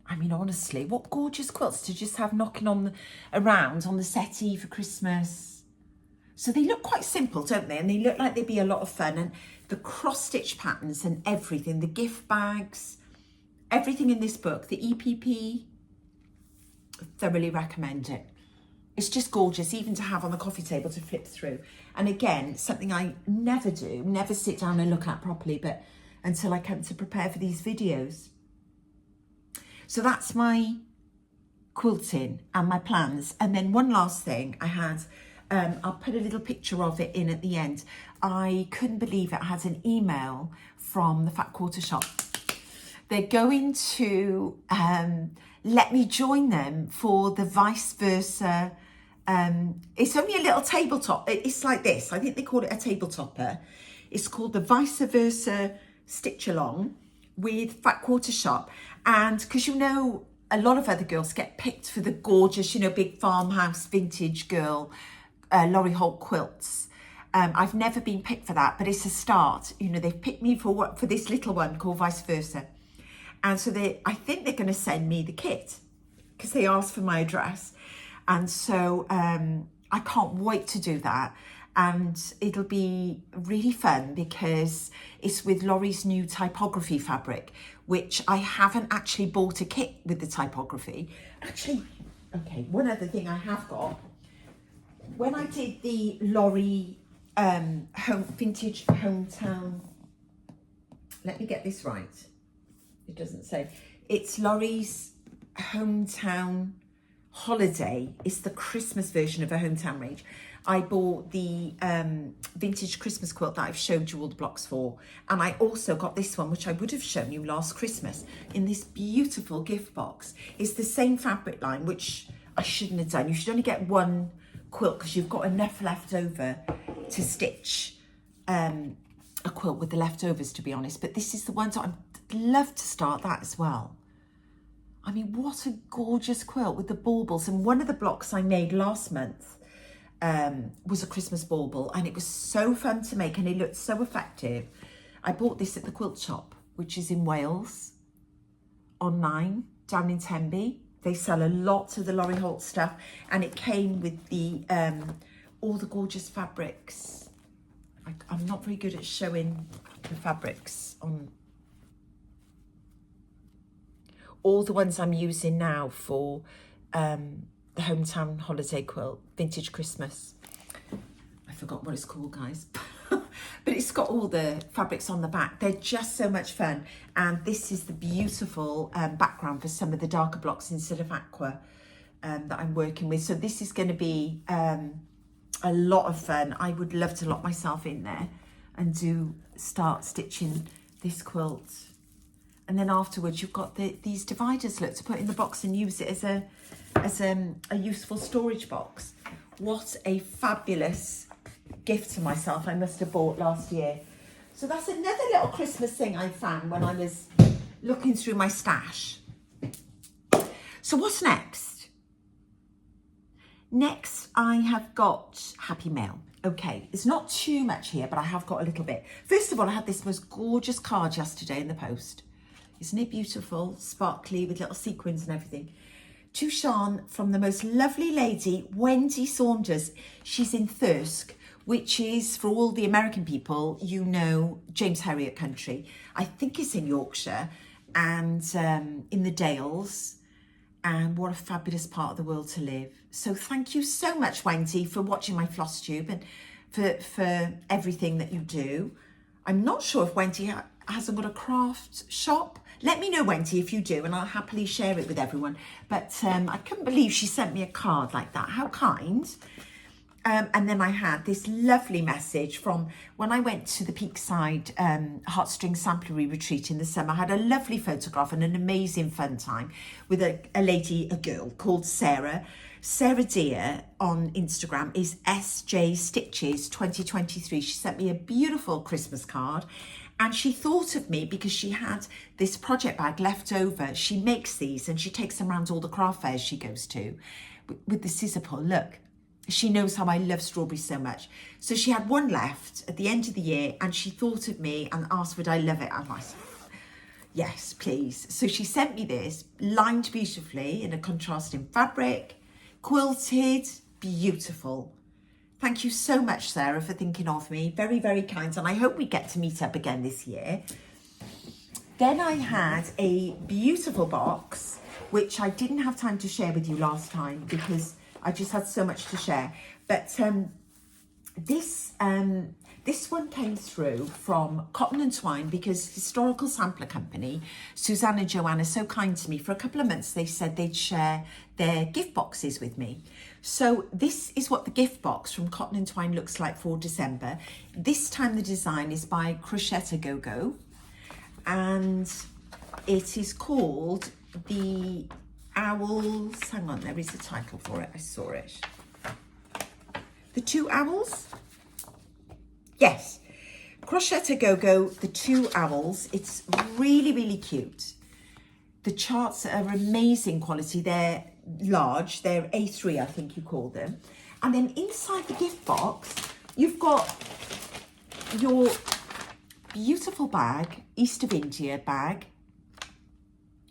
I mean, honestly, what gorgeous quilts to just have knocking on around on the settee for Christmas. So they look quite simple, don't they? And they look like they'd be a lot of fun. And the cross-stitch patterns and everything, the gift bags, everything in this book, the EPP, thoroughly recommend it. It's just gorgeous, even to have on the coffee table to flip through. And again, something I never do, never sit down and look at properly, but until I come to prepare for these videos. So that's my quilting and my plans. And then one last thing I had, I'll put a little picture of it in at the end. I couldn't believe it. I had an email from the Fat Quarter Shop. They're going to let me join them for the vice versa. It's only a little tabletop. It's like this. I think they call it a tabletopper. It's called the vice versa stitch along with Fat Quarter Shop. And because you know, a lot of other girls get picked for the gorgeous, you know, big farmhouse vintage girl, Laurie Holt quilts. I've never been picked for that, but it's a start. You know, they've picked me for this little one called Vice Versa. And so I think they're going to send me the kit because they asked for my address. And so I can't wait to do that. And it'll be really fun because it's with Laurie's new typography fabric, which I haven't actually bought a kit with the typography. Actually, okay, one other thing I have got. When I did the Laurie vintage hometown, let me get this right. It doesn't say. It's Laurie's hometown holiday. It's the Christmas version of a hometown range. I bought the vintage Christmas quilt that I've showed you all the blocks for. And I also got this one, which I would have shown you last Christmas, in this beautiful gift box. It's the same fabric line, which I shouldn't have done. You should only get one quilt because you've got enough left over to stitch a quilt with the leftovers, to be honest. But this is the one, so I'd love to start that as well. I mean, what a gorgeous quilt with the baubles. And one of the blocks I made last month was a Christmas bauble, and it was so fun to make and it looked so effective. I bought this at the Quilt Shop, which is in Wales, online, down in Tenby. They sell a lot of the Laurie Holt stuff, and it came with the all the gorgeous fabrics. I'm not very good at showing the fabrics on all the ones I'm using now for the hometown holiday quilt, vintage Christmas. I forgot what it's called, guys. But it's got all the fabrics on the back. They're just so much fun. And this is the beautiful background for some of the darker blocks instead of aqua that I'm working with. So this is going to be a lot of fun. I would love to lock myself in there and start stitching this quilt. And then afterwards, you've got these dividers, look, to put in the box and use it as a useful storage box. What a fabulous gift to myself I must have bought last year. So that's another little Christmas thing I found when I was looking through my stash. So what's next? Next, I have got Happy Mail. Okay, it's not too much here, but I have got a little bit. First of all, I had this most gorgeous card yesterday in the post. Isn't it beautiful? Sparkly with little sequins and everything. To Sean from the most lovely lady, Wendy Saunders. She's in Thirsk, which is, for all the American people, you know, James Herriot country. I think it's in Yorkshire and in the Dales. And what a fabulous part of the world to live. So thank you so much, Wendy, for watching my Flosstube and for everything that you do. I'm not sure if Wendy hasn't got a craft shop. Let me know, Wendy, if you do, and I'll happily share it with everyone. But I couldn't believe she sent me a card like that. How kind. And then I had this lovely message from when I went to the Peakside Heartstring Samplery Retreat in the summer. I had a lovely photograph and an amazing fun time with a girl called Sarah. Sarah Deer on Instagram is SJ Stitches 2023. She sent me a beautiful Christmas card. And she thought of me because she had this project bag left over. She makes these and she takes them around all the craft fairs she goes to with the scissor pull. Look, she knows how I love strawberries so much. So she had one left at the end of the year and she thought of me and asked, would I love it? I'm like, yes, please. So she sent me this, lined beautifully in a contrasting fabric, quilted, beautiful. Thank you so much, Sarah, for thinking of me. Very, very kind. And I hope we get to meet up again this year. Then I had a beautiful box, which I didn't have time to share with you last time because I just had so much to share. But this one came through from Cotton and Twine because Historical Sampler Company, Suzanne and Joanne, are so kind to me. For a couple of months, they said they'd share their gift boxes with me. So this is what the gift box from Cotton and Twine looks like for December. This time the design is by Crochet Go Go, and it is called the Owls. Hang on, there is a title for it. I saw it. The Two Owls? Yes. Crochet Go Go, the Two Owls. It's really, really cute. The charts are amazing quality. They're large, they're A3, I think you call them. And then inside the gift box, you've got your beautiful bag, East of India bag,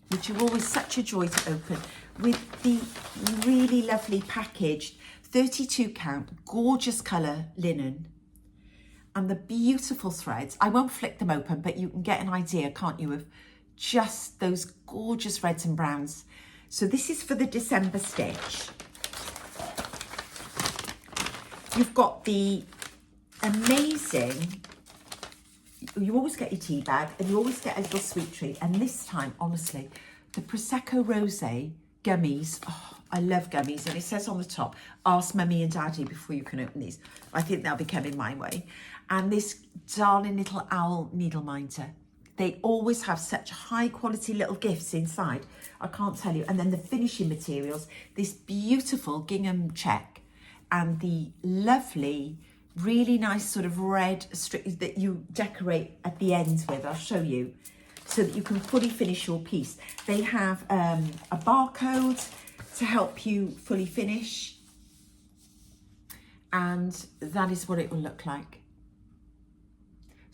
which are always such a joy to open, with the really lovely packaged 32 count, gorgeous colour linen, and the beautiful threads. I won't flick them open, but you can get an idea, can't you, of just those gorgeous reds and browns. So this is for the December stitch. You've got the amazing, you always get your tea bag and you always get a little sweet treat. And this time, honestly, the Prosecco Rosé gummies. Oh, I love gummies. And it says on the top, ask mummy and daddy before you can open these. I think they'll be coming my way. And this darling little owl needle minder. They always have such high quality little gifts inside. I can't tell you. And then the finishing materials, this beautiful gingham check and the lovely, really nice sort of red strip that you decorate at the ends with. I'll show you so that you can fully finish your piece. They have a barcode to help you fully finish. And that is what it will look like.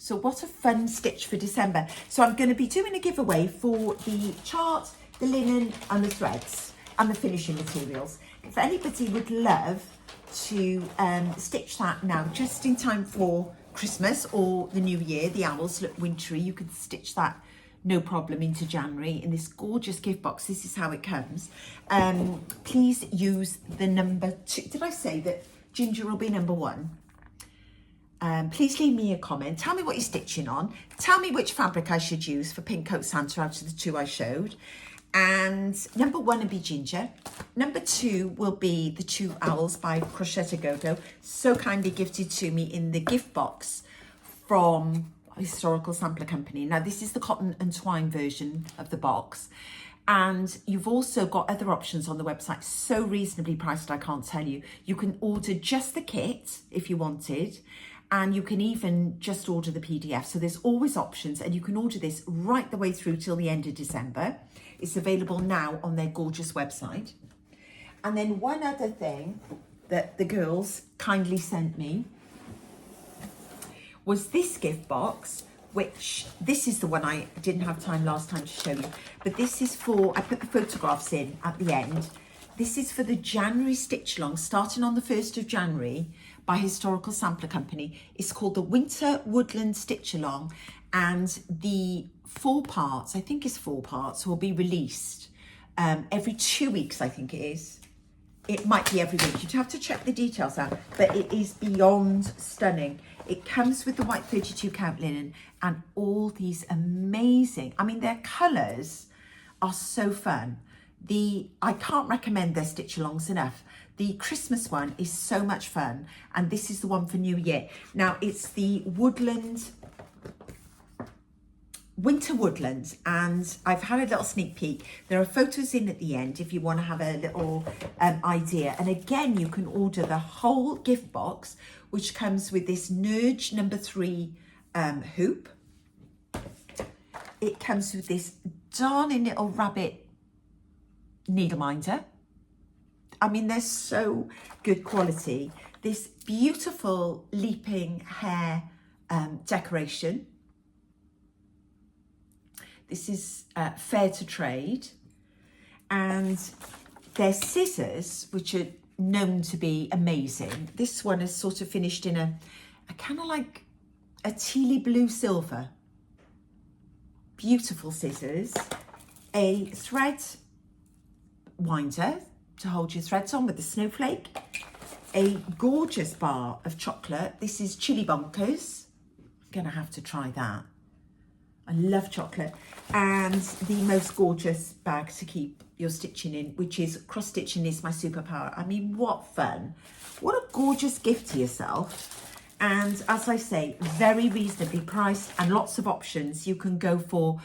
So what a fun stitch for December. So I'm going to be doing a giveaway for the chart, the linen and the threads and the finishing materials. If anybody would love to stitch that now, just in time for Christmas or the new year, the owls look wintry, you could stitch that no problem into January in this gorgeous gift box. This is how it comes. Please use the number 2. Did I say that Ginger will be number 1? Please leave me a comment. Tell me what you're stitching on. Tell me which fabric I should use for Pink Coat Santa out of the 2 I showed. And number 1 will be Ginger. Number 2 will be the 2 Owls by Crochet Godo, so kindly gifted to me in the gift box from Historical Sampler Company. Now this is the cotton and twine version of the box. And you've also got other options on the website, so reasonably priced I can't tell you. You can order just the kit if you wanted. And you can even just order the PDF. So there's always options, and you can order this right the way through till the end of December. It's available now on their gorgeous website. And then one other thing that the girls kindly sent me was this gift box, which this is the one I didn't have time last time to show you. But this is for, I put the photographs in at the end. This is for the January stitch along, starting on the 1st of January by Historical Sampler Company. It's called the Winter Woodland Stitch Along, and the 4 parts, I think it's 4 parts, will be released every 2 weeks, I think it is. It might be every week. You'd have to check the details out, but it is beyond stunning. It comes with the white 32 count linen and all these amazing, I mean, their colours are so fun. I can't recommend their stitch alongs enough. The Christmas one is so much fun, and this is the one for New Year. Now it's the Woodland, Winter Woodland, and I've had a little sneak peek. There are photos in at the end if you want to have a little idea. And again, you can order the whole gift box, which comes with this Nurge number 3 hoop. It comes with this darling little rabbit needle minder. I mean, they're so good quality. This beautiful leaping hair decoration. This is fair to trade. And their scissors, which are known to be amazing. This one is sort of finished in a kind of like a tealy blue silver. Beautiful scissors. A thread winder to hold your threads on with the snowflake. A gorgeous bar of chocolate. This is Chili Bonkers. I'm gonna have to try that. I love chocolate. And the most gorgeous bag to keep your stitching in, which is cross stitching is my superpower. I mean, what fun. What a gorgeous gift to yourself. And as I say, very reasonably priced and lots of options. You can go for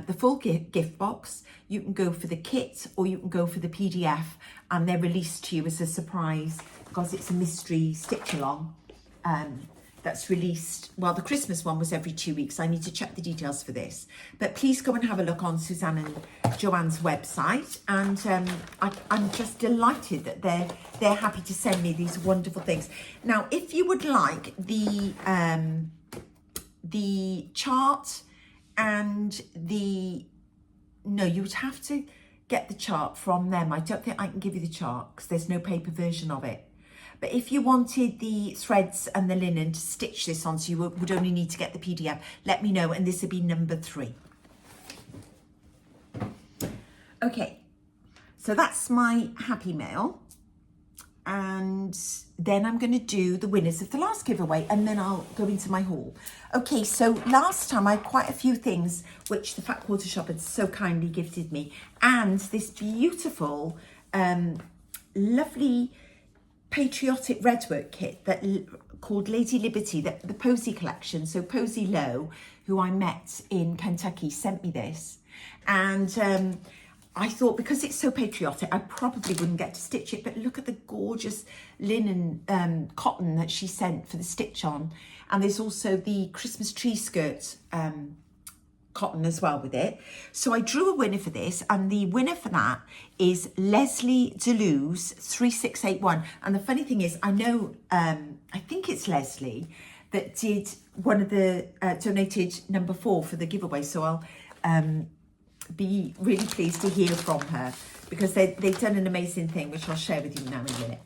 the full gift box, you can go for the kit, or you can go for the PDF, and they're released to you as a surprise because it's a mystery stitch along. that's released. Well, the Christmas one was every 2 weeks. I need to check the details for this. But please go and have a look on Suzanne and Joanne's website. And I'm just delighted that they're happy to send me these wonderful things. Now, if you would like the chart and no, you would have to get the chart from them. I don't think I can give you the chart because there's no paper version of it. But if you wanted the threads and the linen to stitch this on, so you would only need to get the PDF, let me know, and this would be number 3. Okay, so that's my happy mail. And then I'm going to do the winners of the last giveaway, and then I'll go into my haul. Okay, so last time I had quite a few things which the Fat Quarter Shop had so kindly gifted me, and this beautiful, lovely patriotic redwork kit that called Lady Liberty, the Posy collection. So Posy Lowe, who I met in Kentucky, sent me this, and I thought because it's so patriotic, I probably wouldn't get to stitch it, but look at the gorgeous linen cotton that she sent for the stitch on. And there's also the Christmas tree skirt cotton as well with it. So I drew a winner for this, and the winner for that is Leslie Deleuze 3681. And the funny thing is, I know, I think it's Leslie that did one of the donated number 4 for the giveaway. So I'll be really pleased to hear from her, because they've done an amazing thing, which I'll share with you now in a minute.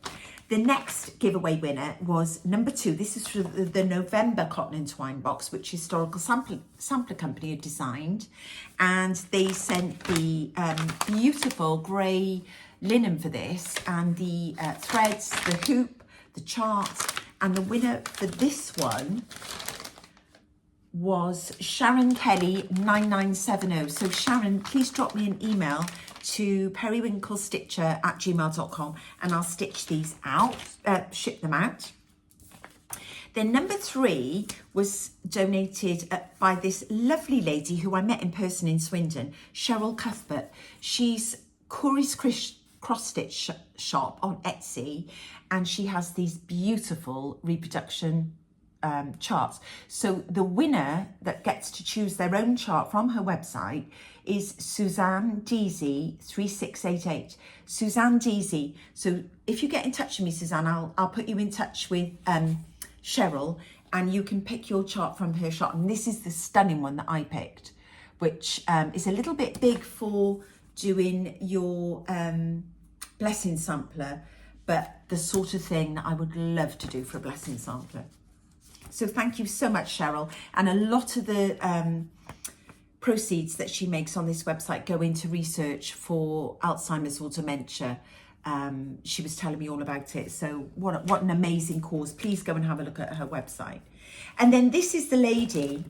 The next giveaway winner was number 2. This is for the November Cotton and Twine box, which Historical Sampler Company had designed. And they sent the beautiful grey linen for this, and the threads, the hoop, the chart. And the winner for this one was Sharon Kelly 9970. So Sharon, please drop me an email to periwinklestitcher@gmail.com, and I'll stitch these out, ship them out. Then number 3 was donated by this lovely lady who I met in person in Swindon, Cheryl Cuthbert. She's Corey's Cross Stitch Shop on Etsy, and she has these beautiful reproduction charts. So the winner that gets to choose their own chart from her website is Suzanne Deasy 3688. Suzanne Deasy. So if you get in touch with me, Suzanne, I'll put you in touch with Cheryl, and you can pick your chart from her shop. And this is the stunning one that I picked, which is a little bit big for doing your blessing sampler, but the sort of thing that I would love to do for a blessing sampler. So thank you so much, Cheryl. And a lot of the proceeds that she makes on this website go into research for Alzheimer's or dementia. She was telling me all about it. So what an amazing cause. Please go and have a look at her website. And then this is the lady.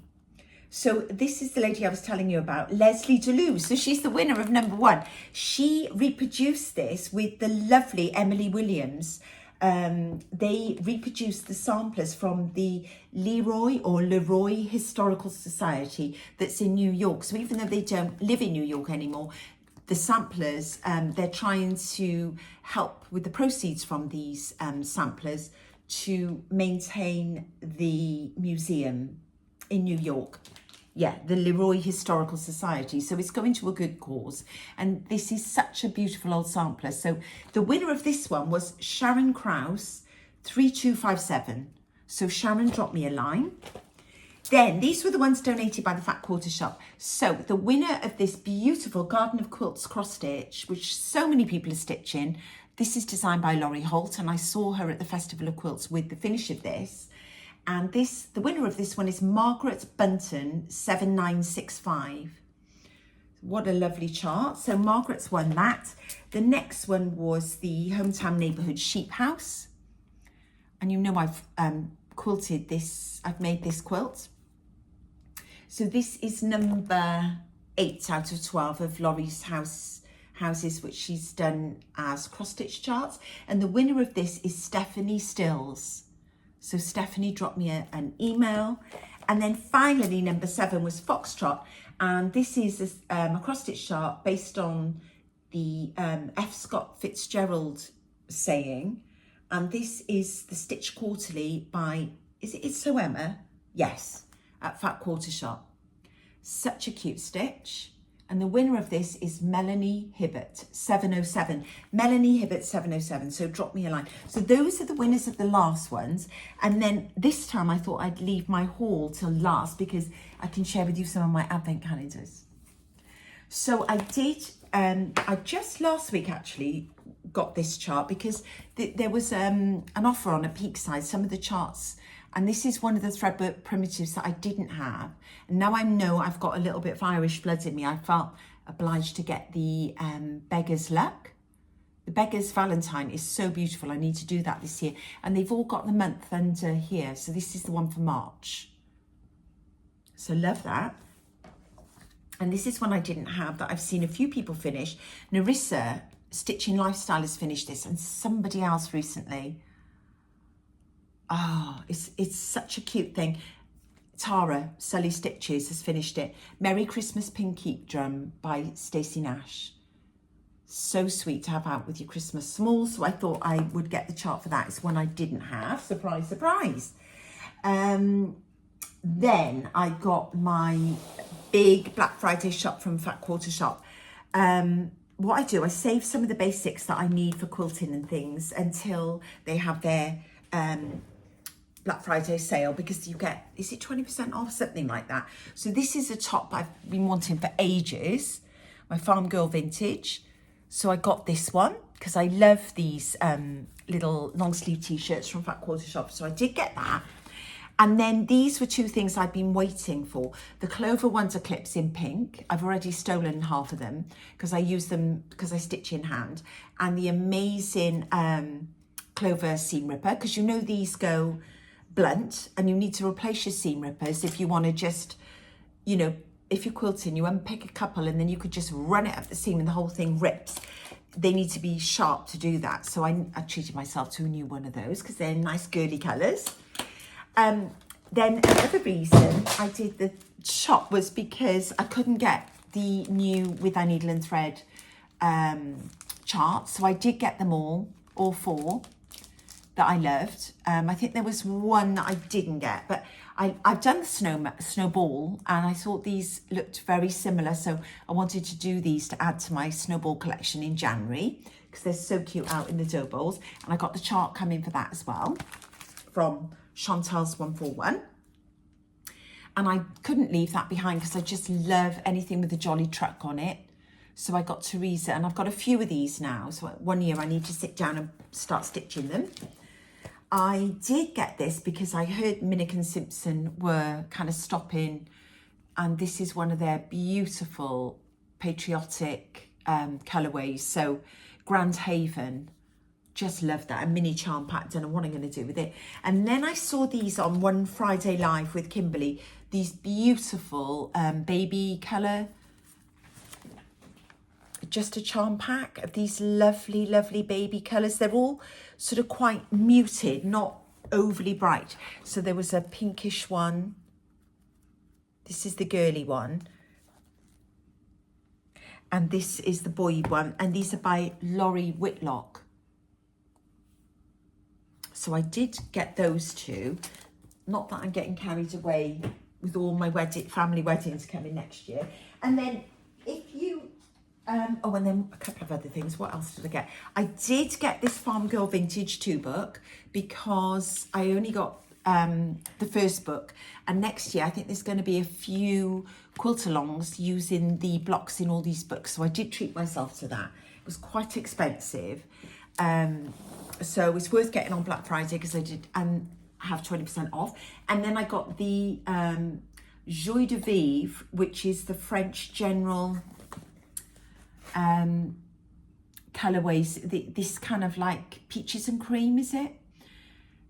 So this is the lady I was telling you about, Leslie Deleuze. So she's the winner of number 1. She reproduced this with the lovely Emily Williams. They reproduced the samplers from the Leroy Historical Society that's in New York. So even though they don't live in New York anymore, the samplers, they're trying to help with the proceeds from these samplers to maintain the museum in New York. Yeah, the Leroy Historical Society. So it's going to a good cause. And this is such a beautiful old sampler. So the winner of this one was Sharon Krause 3257. So Sharon, dropped me a line. Then these were the ones donated by the Fat Quarter Shop. So the winner of this beautiful Garden of Quilts cross stitch, which so many people are stitching, this is designed by Laurie Holt, and I saw her at the Festival of Quilts with the finish of this. And the winner of this one is Margaret Bunton 7965. What a lovely chart. So Margaret's won that. The next one was the Hometown Neighbourhood Sheep House. And you know I've quilted this, I've made this quilt. So this is number 8 out of 12 of Laurie's houses, which she's done as cross-stitch charts. And the winner of this is Stephanie Stills. So Stephanie dropped me an email. And then finally, number 7 was Foxtrot. And this is a cross-stitch chart based on the F. Scott Fitzgerald saying. And this is the Stitch Quarterly by It's So Emma? Yes, at Fat Quarter Shop. Such a cute stitch. And the winner of this is Melanie Hibbert 707. Melanie Hibbert 707. So drop me a line. So those are the winners of the last ones. And then this time I thought I'd leave my haul till last because I can share with you some of my advent calendars. So I did, I just last week actually got this chart because there was an offer on at Peakside, some of the charts. And this is one of the threadbook primitives that I didn't have. And now I know I've got a little bit of Irish blood in me. I felt obliged to get the Beggar's Luck. The Beggar's Valentine is so beautiful. I need to do that this year. And they've all got the month under here. So this is the one for March. So love that. And this is one I didn't have that I've seen a few people finish. Narissa, Stitching Lifestyle, has finished this, and somebody else recently. Oh, it's such a cute thing. Tara, Sully Stitches, has finished it. Merry Christmas Pinky Drum by Stacey Nash. So sweet to have out with your Christmas small. So I thought I would get the chart for that. It's one I didn't have. Surprise, surprise. Then I got my big Black Friday shop from Fat Quarter Shop. What I do, I save some of the basics that I need for quilting and things until they have their Black Friday sale, because you get, is it 20% off, something like that. So this is a top I've been wanting for ages, my Farm Girl Vintage. So I got this one because I love these little long sleeve t-shirts from Fat Quarter Shop. So I did get that. And then these were two things I've been waiting for. The Clover Wonder Clips in pink. I've already stolen half of them because I use them because I stitch in hand. And the amazing Clover seam ripper, because you know these go blunt and you need to replace your seam rippers if you want to just, you know, if you're quilting, you unpick a couple and then you could just run it up the seam and the whole thing rips. They need to be sharp to do that. So I treated myself to a new one of those because they're nice girly colours. Then another reason I did the shop was because I couldn't get the new With Our Needle and Thread charts. So I did get them all four that I loved. I think there was one that I didn't get, but I've done the snowball and I thought these looked very similar. So I wanted to do these to add to my snowball collection in January because they're so cute out in the dough bowls. And I got the chart coming for that as well from Chantal's 141. And I couldn't leave that behind because I just love anything with a jolly truck on it. So I got Teresa, and I've got a few of these now. So 1 year I need to sit down and start stitching them. I did get this because I heard Minnick and Simpson were kind of stopping, and this is one of their beautiful patriotic colourways. So Grand Haven, just love that. A mini charm pack, don't know what I'm going to do with it. And then I saw these on One Friday Live with Kimberly, these beautiful baby colour, just a charm pack of these lovely, lovely baby colours. They're all sort of quite muted, not overly bright. So there was a pinkish one. This is the girly one. And this is the boy one. And these are by Laurie Whitlock. So I did get those two. Not that I'm getting carried away with all my family weddings coming next year. And then if you... oh, and then a couple of other things. What else did I get? I did get this Farm Girl Vintage 2 book because I only got the first book. And next year, I think there's going to be a few quilt-alongs using the blocks in all these books. So I did treat myself to that. It was quite expensive. So it's worth getting on Black Friday because I did have 20% off. And then I got the Joie de Vivre, which is the French general... colourways, this kind of like peaches and cream, is it?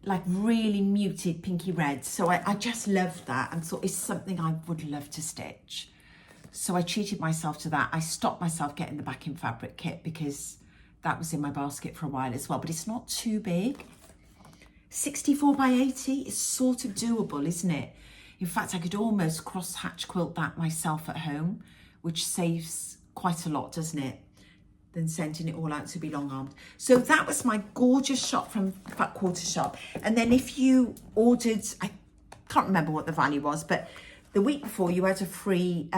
Like really muted pinky red. So I just loved that and thought it's something I would love to stitch. So I treated myself to that. I stopped myself getting the backing fabric kit because that was in my basket for a while as well, but it's not too big. 64 by 80 is sort of doable, isn't it? In fact, I could almost cross-hatch quilt that myself at home, which saves quite a lot, doesn't it? than sending it all out to be long-armed. So that was my gorgeous shop from Fat Quarter Shop. And then if you ordered, I can't remember what the value was, but the week before you had a free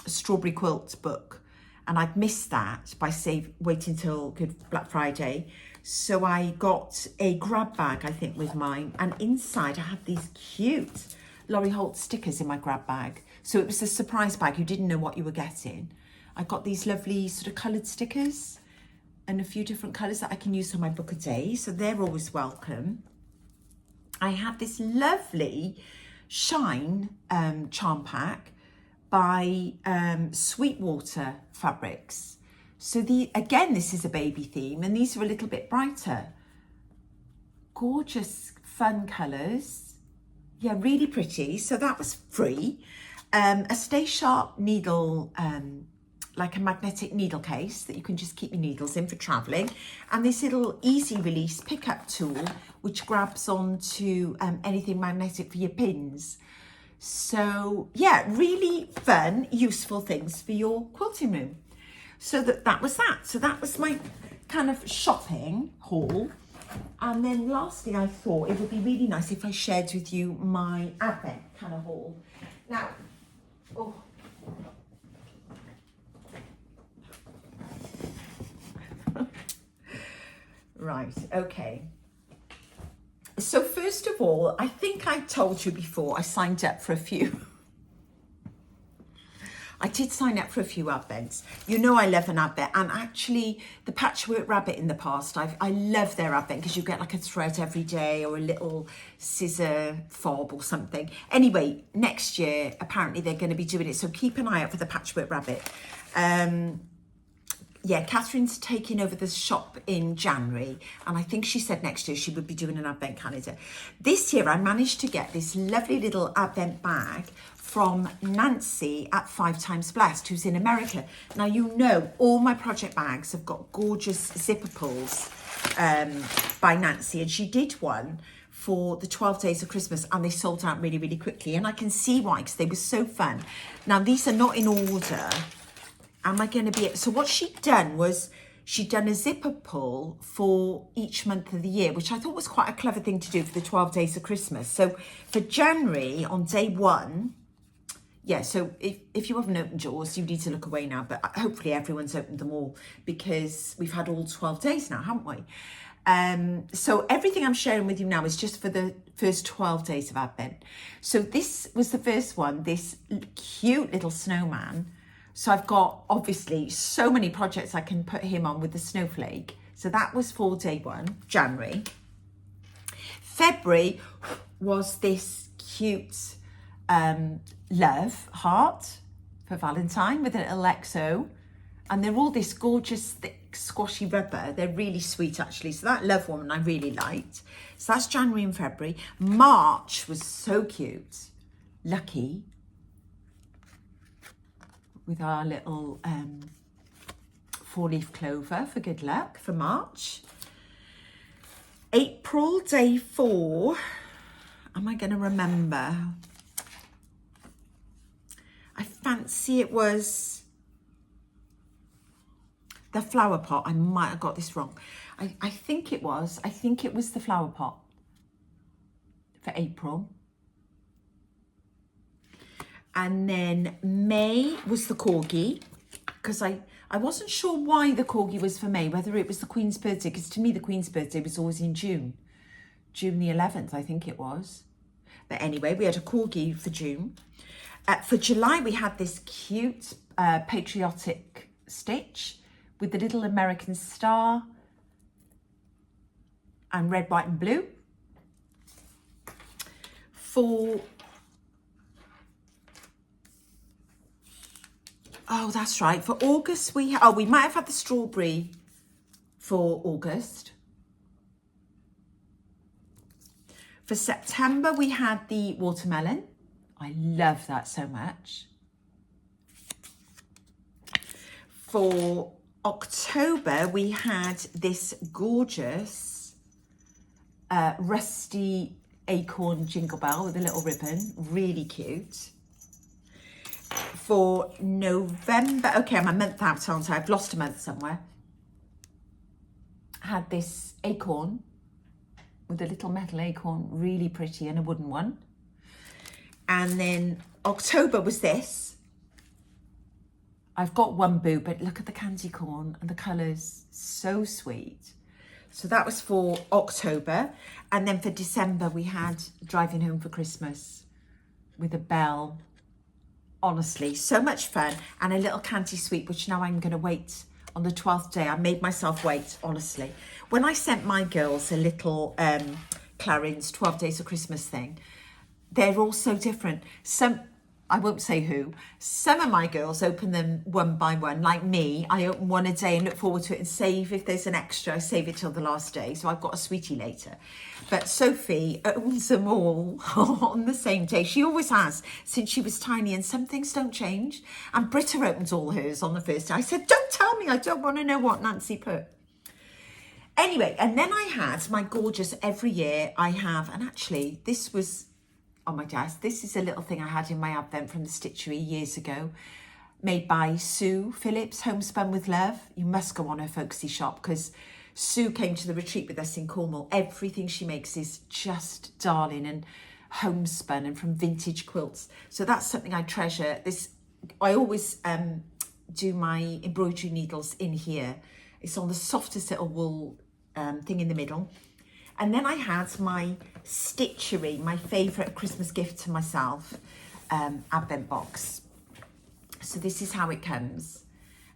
strawberry quilt book, and I'd missed that by waiting till Good Black Friday. So I got a grab bag, I think, with mine, and inside I had these cute Laurie Holt stickers in my grab bag. So it was a surprise bag. You didn't know what you were getting. I got these lovely sort of coloured stickers and a few different colours that I can use on my book a day. So they're always welcome. I have this lovely Shine charm pack by Sweetwater Fabrics. So again, this is a baby theme, and these are a little bit brighter. Gorgeous, fun colours. Yeah, really pretty. So that was free. A Stay Sharp needle, like a magnetic needle case that you can just keep your needles in for travelling. And this little easy release pickup tool, which grabs onto anything magnetic for your pins. So yeah, really fun, useful things for your quilting room. So that was that. So that was my kind of shopping haul. And then lastly, I thought it would be really nice if I shared with you my Advent kind of haul. Now, oh. Right, okay. So first of all, I think I told you before, I signed up for a few. I did sign up for a few Advents. You know I love an Advent, and actually the Patchwork Rabbit in the past, I love their Advent because you get like a thread every day or a little scissor fob or something. Anyway, next year, apparently they're going to be doing it, so keep an eye out for the Patchwork Rabbit. Yeah, Catherine's taking over the shop in January, and I think she said next year she would be doing an Advent calendar. This year I managed to get this lovely little Advent bag from Nancy at 5 Times Blessed, who's in America. Now, you know, all my project bags have got gorgeous zipper pulls by Nancy, and she did one for the 12 days of Christmas, and they sold out really, really quickly. And I can see why, because they were so fun. Now, these are not in order. Am I going to be... So what she'd done was she'd done a zipper pull for each month of the year, which I thought was quite a clever thing to do for the 12 days of Christmas. So for January, on day 1... Yeah, so if you haven't opened yours, you need to look away now. But hopefully everyone's opened them all, because we've had all 12 days now, haven't we? So everything I'm sharing with you now is just for the first 12 days of Advent. So this was the first one, this cute little snowman. So I've got, obviously, so many projects I can put him on with the snowflake. So that was for day 1, January. February was this cute... love heart for Valentine with a little XO, and they're all this gorgeous thick squashy rubber. They're really sweet, actually. So that love one I really liked. So that's January and February. March was so cute. Lucky with our little 4-leaf clover for good luck for March. April, day 4. Am I going to remember? I fancy it was the flower pot. I might have got this wrong. I think it was the flower pot for April. And then May was the corgi, because I wasn't sure why the corgi was for May, whether it was the Queen's birthday, because to me the Queen's birthday was always in June the 11th, I think it was. But anyway, we had a corgi for June. For July, we had this cute patriotic stitch with the little American star and red, white and blue. For... Oh, that's right. For August, we might have had the strawberry for August. For September, we had the watermelon. I love that so much. For October, we had this gorgeous rusty acorn jingle bell with a little ribbon. Really cute. For November, okay, I'm a month out, aren't I? I've lost a month somewhere. had this acorn with a little metal acorn, really pretty, and a wooden one. And then October was this. I've got one boo, but look at the candy corn and the colours, so sweet. So that was for October. And then for December, we had Driving Home for Christmas with a bell. Honestly, so much fun. And a little candy sweet, which now I'm going to wait on the 12th day. I made myself wait, honestly. When I sent my girls a little Clarins 12 Days of Christmas thing, they're all so different. Some, I won't say who, some of my girls open them one by one. Like me, I open one a day and look forward to it and save, if there's an extra, I save it till the last day. So I've got a sweetie later. But Sophie opens them all on the same day. She always has since she was tiny, and some things don't change. And Britta opens all hers on the first day. I said, don't tell me, I don't want to know what Nancy put. Anyway, and then I had my gorgeous, every year I have, and actually this was on my desk. This is a little thing I had in my advent from the Stitchery years ago, made by Sue Phillips, Homespun with Love. You must go on her folksy shop, because Sue came to the retreat with us in Cornwall. Everything she makes is just darling and homespun and from vintage quilts. So that's something I treasure. This, I always do my embroidery needles in here. It's on the softest little wool thing in the middle. And then I had my Stitchery, my favourite Christmas gift to myself, advent box. So this is how it comes.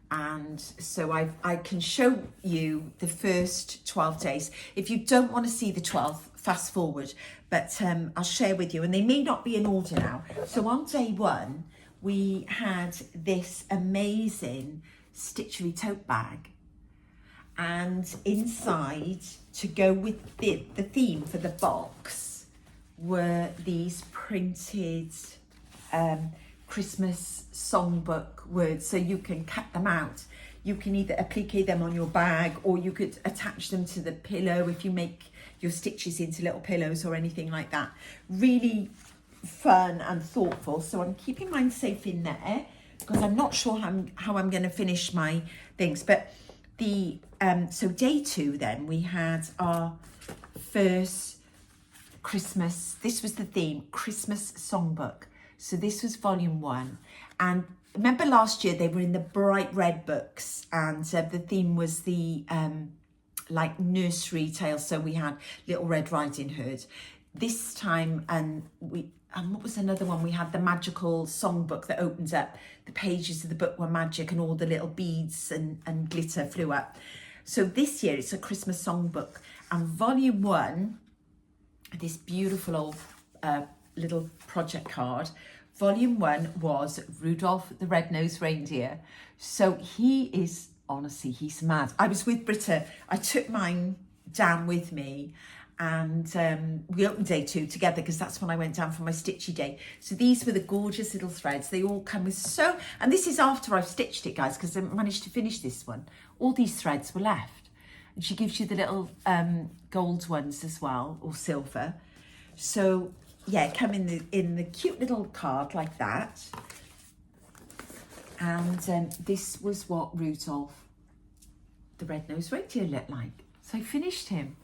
And so I can show you the first 12 days. If you don't want to see the 12th, fast forward. But I'll share with you. And they may not be in order now. So on day one, we had this amazing Stitchery tote bag. And inside, to go with the theme for the box, were these printed Christmas songbook words. So you can cut them out. You can either applique them on your bag, or you could attach them to the pillow if you make your stitches into little pillows or anything like that. Really fun and thoughtful. So I'm keeping mine safe in there, because I'm not sure how I'm going to finish my things. But the so day two, then we had our first Christmas. This was the theme, Christmas songbook. So this was volume 1. And remember last year they were in the bright red books, and the theme was the like nursery tales. So we had Little Red Riding Hood. This time, and what was another one? We had the magical songbook that opens up. The pages of the book were magic, and all the little beads and glitter flew up. So this year it's a Christmas songbook, and volume 1, this beautiful old little project card. Volume 1 was Rudolph the Red-Nosed Reindeer. So he is, honestly, he's mad. I was with Britta. I took mine down with me, and we opened day 2 together, because that's when I went down for my stitchy day. So these were the gorgeous little threads. They all come with and this is after I've stitched it, guys, because I managed to finish this one. All these threads were left. And she gives you the little gold ones as well, or silver. So yeah, come in the cute little card like that. And this was what Rudolph the Red-Nosed Reindeer looked like. So I finished him.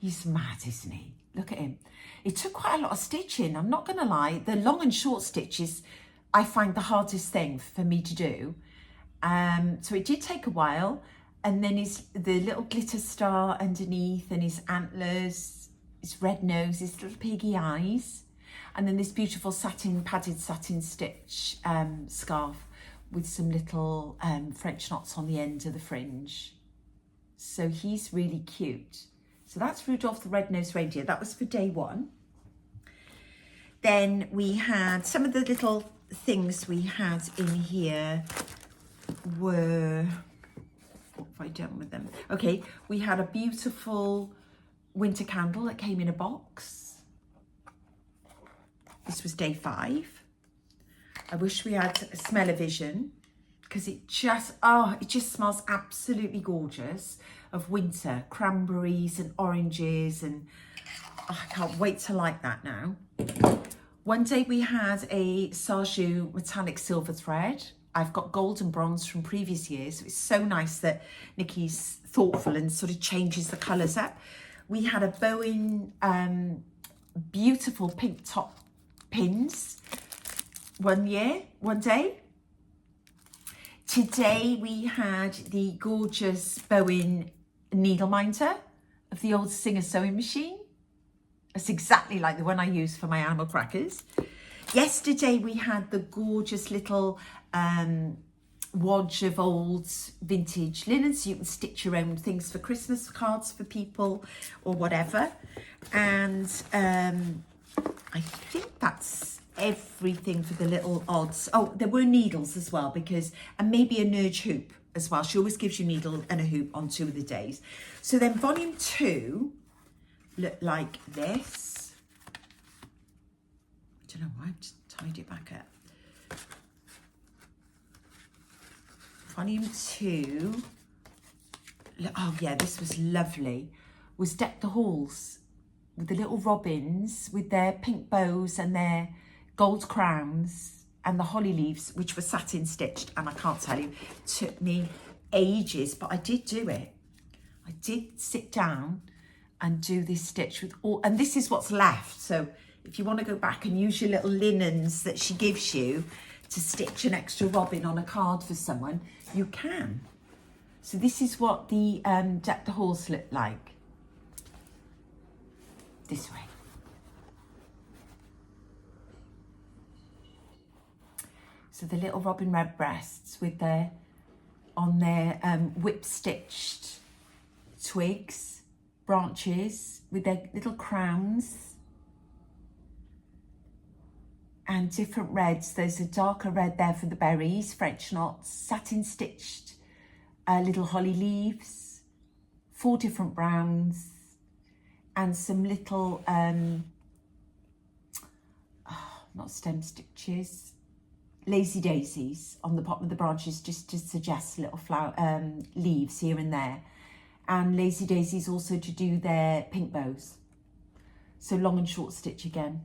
He's mad, isn't he? Look at him. It took quite a lot of stitching. I'm not going to lie. The long and short stitches, I find the hardest thing for me to do. So it did take a while. And then the little glitter star underneath, and his antlers, his red nose, his little piggy eyes. And then this beautiful padded satin stitch scarf with some little French knots on the end of the fringe. So he's really cute. So that's Rudolph the Red-Nosed Reindeer. That was for day 1. Then we had some of the little things we had in here were, what have I done with them? Okay, we had a beautiful winter candle that came in a box. This was day 5. I wish we had a smell-o-vision, because it just smells absolutely gorgeous of winter, cranberries and oranges, and I can't wait to light that now. One day we had a Sarju metallic silver thread. I've got gold and bronze from previous years. So it's so nice that Nikki's thoughtful and sort of changes the colours up. We had a Bowen beautiful pink top pins one day. Today we had the gorgeous Bowen needle minder of the old Singer sewing machine. It's exactly like the one I use for my animal crackers. Yesterday we had the gorgeous little wodge of old vintage linen, so you can stitch your own things for Christmas cards for people or whatever. And I think that's everything for the little odds. Oh, there were needles as well, and maybe a nudge hoop as well. She always gives you a needle and a hoop on 2 of the days. So then volume 2 looked like this. I don't know why I've just tied it back up. Volume 2, oh yeah, this was lovely, was Deck the Halls with the little robins with their pink bows and their gold crowns and the holly leaves, which were satin stitched. And I can't tell you, it took me ages, but I did do it. I did sit down and do this stitch with all, and this is what's left. So if you want to go back and use your little linens that she gives you to stitch an extra robin on a card for someone, you can. So this is what the Deck the Halls look like. This way. So the little robin redbreasts with their, on their whip stitched twigs, branches with their little crowns and different reds. There's a darker red there for the berries, French knots, satin stitched little holly leaves, 4 different browns, and some little, not stem stitches, lazy daisies on the bottom of the branches, just to suggest little flower leaves here and there. And lazy daisies also to do their pink bows. So long and short stitch again.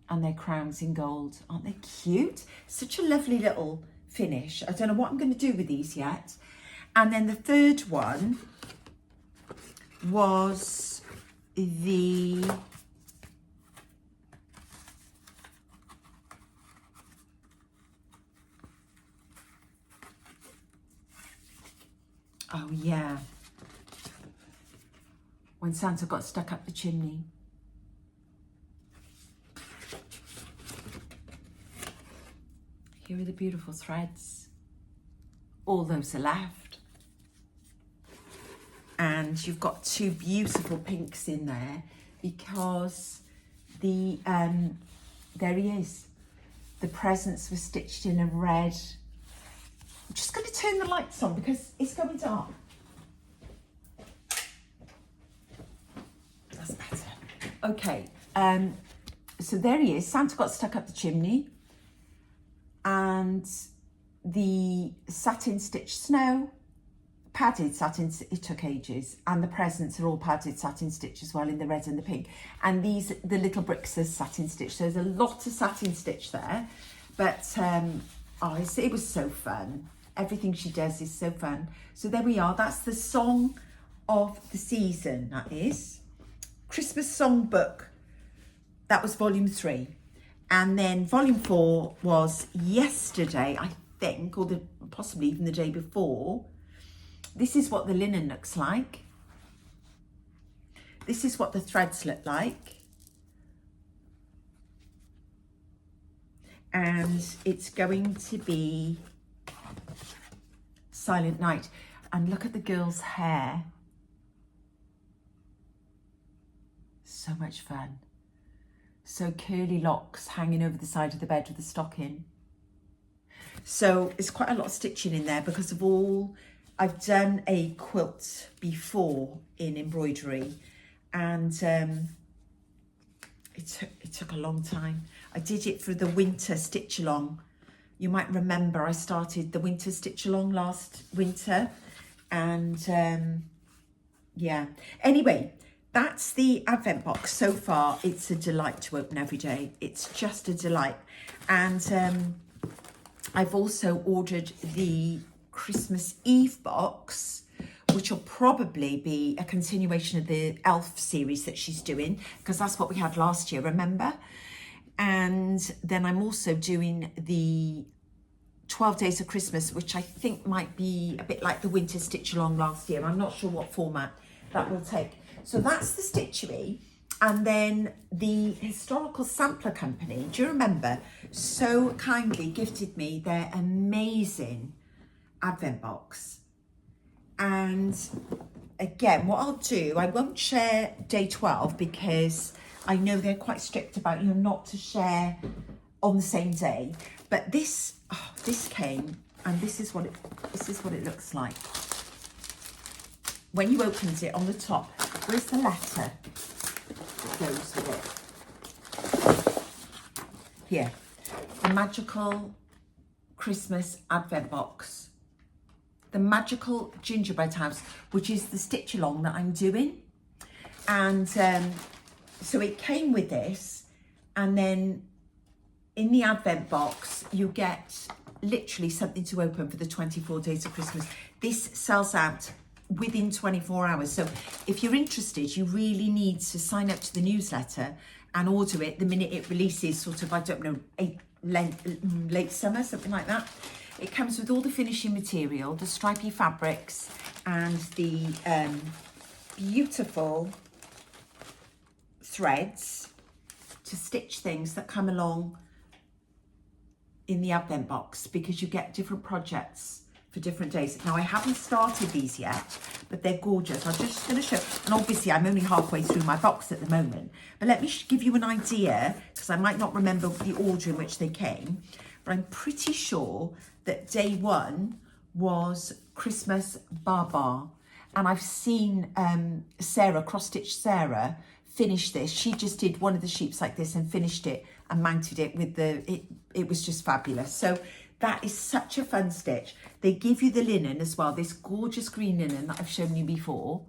And their crowns in gold. Aren't they cute? Such a lovely little finish. I don't know what I'm going to do with these yet. And then the third one was the oh yeah, when Santa got stuck up the chimney. Here are the beautiful threads. All those are left. And you've got 2 beautiful pinks in there because the, there he is. The presents were stitched in a red. I'm just going to turn the lights on because it's going dark. That's better. Okay, so there he is. Santa got stuck up the chimney. And the satin stitched snow, padded satin, it took ages, and the presents are all padded satin stitch as well in the red and the pink. And these, the little bricks are satin stitch. So there's a lot of satin stitch there, but oh, it was so fun. Everything she does is so fun. So there we are. That's the song of the season. That is Christmas Songbook. That was volume 3. And then volume 4 was yesterday, I think, or possibly even the day before. This is what the linen looks like. This is what the threads look like. And it's going to be Silent Night. And look at the girl's hair. So much fun. So curly locks hanging over the side of the bed with the stocking. So it's quite a lot of stitching in there because of all, I've done a quilt before in embroidery, and it took a long time. I did it for the winter stitch along. You might remember I started the winter stitch along last winter, and yeah. Anyway, that's the advent box so far. It's a delight to open every day. It's just a delight. And I've also ordered the Christmas Eve box, which will probably be a continuation of the Elf series that she's doing, because that's what we had last year, remember? And then I'm also doing the 12 Days of Christmas, which I think might be a bit like the winter stitch along last year. I'm not sure what format that will take. So that's the Stitchery. And then the Historical Sampler Company, do you remember, so kindly gifted me their amazing advent box. And again, what I'll do, I won't share day 12 because I know they're quite strict about you not to share on the same day. But this, this came, and this is what it looks like. When you opened it, on the top, where's the letter that goes with it? Here, the magical Christmas advent box. The magical gingerbread house, which is the stitch along that I'm doing. And so it came with this, and then in the advent box, you get literally something to open for the 24 days of Christmas. This sells out within 24 hours. So if you're interested, you really need to sign up to the newsletter and order it the minute it releases, sort of, I don't know, late summer, something like that. It comes with all the finishing material, the stripy fabrics, and the beautiful threads to stitch things that come along in the advent box, because you get different projects for different days. Now, I haven't started these yet, but they're gorgeous. I'm just going to show, and obviously I'm only halfway through my box at the moment, but let me give you an idea, because I might not remember the order in which they came, but I'm pretty sure that day 1 was Christmas Baba. And I've seen Sarah, Cross Stitch Sarah, finish this. She just did one of the sheeps like this and finished it and mounted it with it was just fabulous. So that is such a fun stitch. They give you the linen as well, this gorgeous green linen that I've shown you before.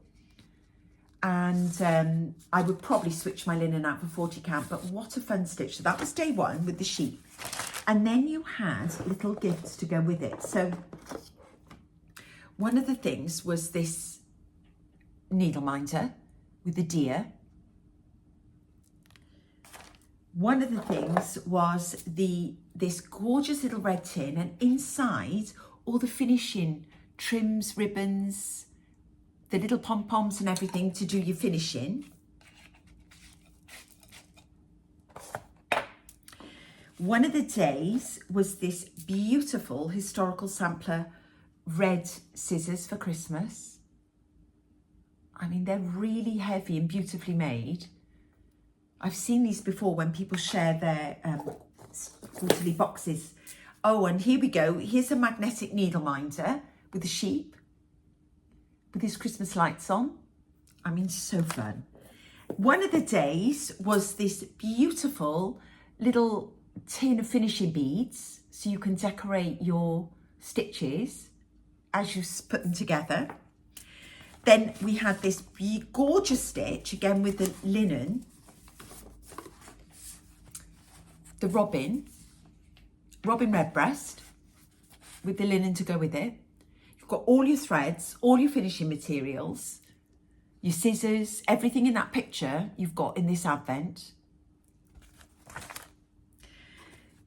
And I would probably switch my linen out for 40 count, but what a fun stitch. So that was day 1 with the sheep. And then you had little gifts to go with it. So one of the things was this needle minder with the deer. One of the things was this gorgeous little red tin, and inside all the finishing trims, ribbons, the little pom-poms and everything to do your finishing. One of the days was this beautiful Historical Sampler red scissors for Christmas. I mean, they're really heavy and beautifully made. I've seen these before when people share their quarterly boxes. Oh, and here we go. Here's a magnetic needle minder with the sheep, with his Christmas lights on. I mean, so fun. One of the days was this beautiful little tin of finishing beads, so you can decorate your stitches as you put them together. Then we had this gorgeous stitch, again with the linen, the robin redbreast with the linen to go with it. You've got all your threads, all your finishing materials, your scissors, everything in that picture you've got in this advent.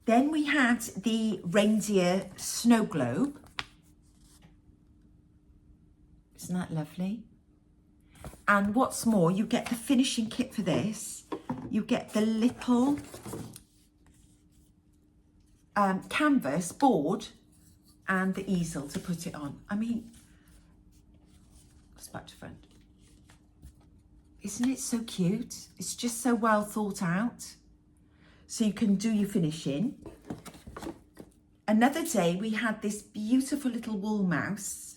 Then we had the reindeer snow globe. Isn't that lovely? And what's more, you get the finishing kit for this. You get the little canvas board and the easel to put it on. I mean, it's back to front. Isn't it so cute? It's just so well thought out. So you can do your finishing. Another day we had this beautiful little wool mouse,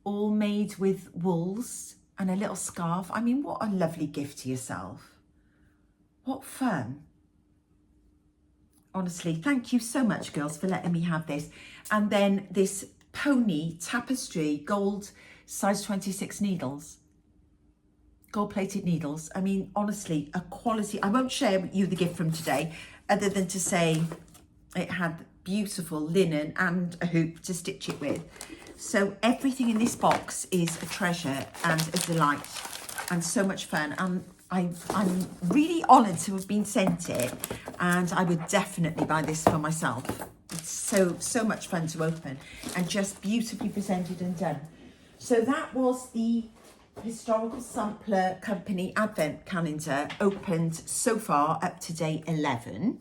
all made with wools and a little scarf. I mean, what a lovely gift to yourself. What fun. Honestly, thank you so much, girls, for letting me have this. And then this pony tapestry, gold size 26 needles, gold-plated needles. I mean, honestly, a quality. I won't share with you the gift from today, other than to say it had beautiful linen and a hoop to stitch it with. So everything in this box is a treasure and a delight and so much fun. And I'm really honoured to have been sent it, and I would definitely buy this for myself. It's so much fun to open and just beautifully presented and done. So that was the Historical Sampler Company Advent Calendar, opened so far up to day 11.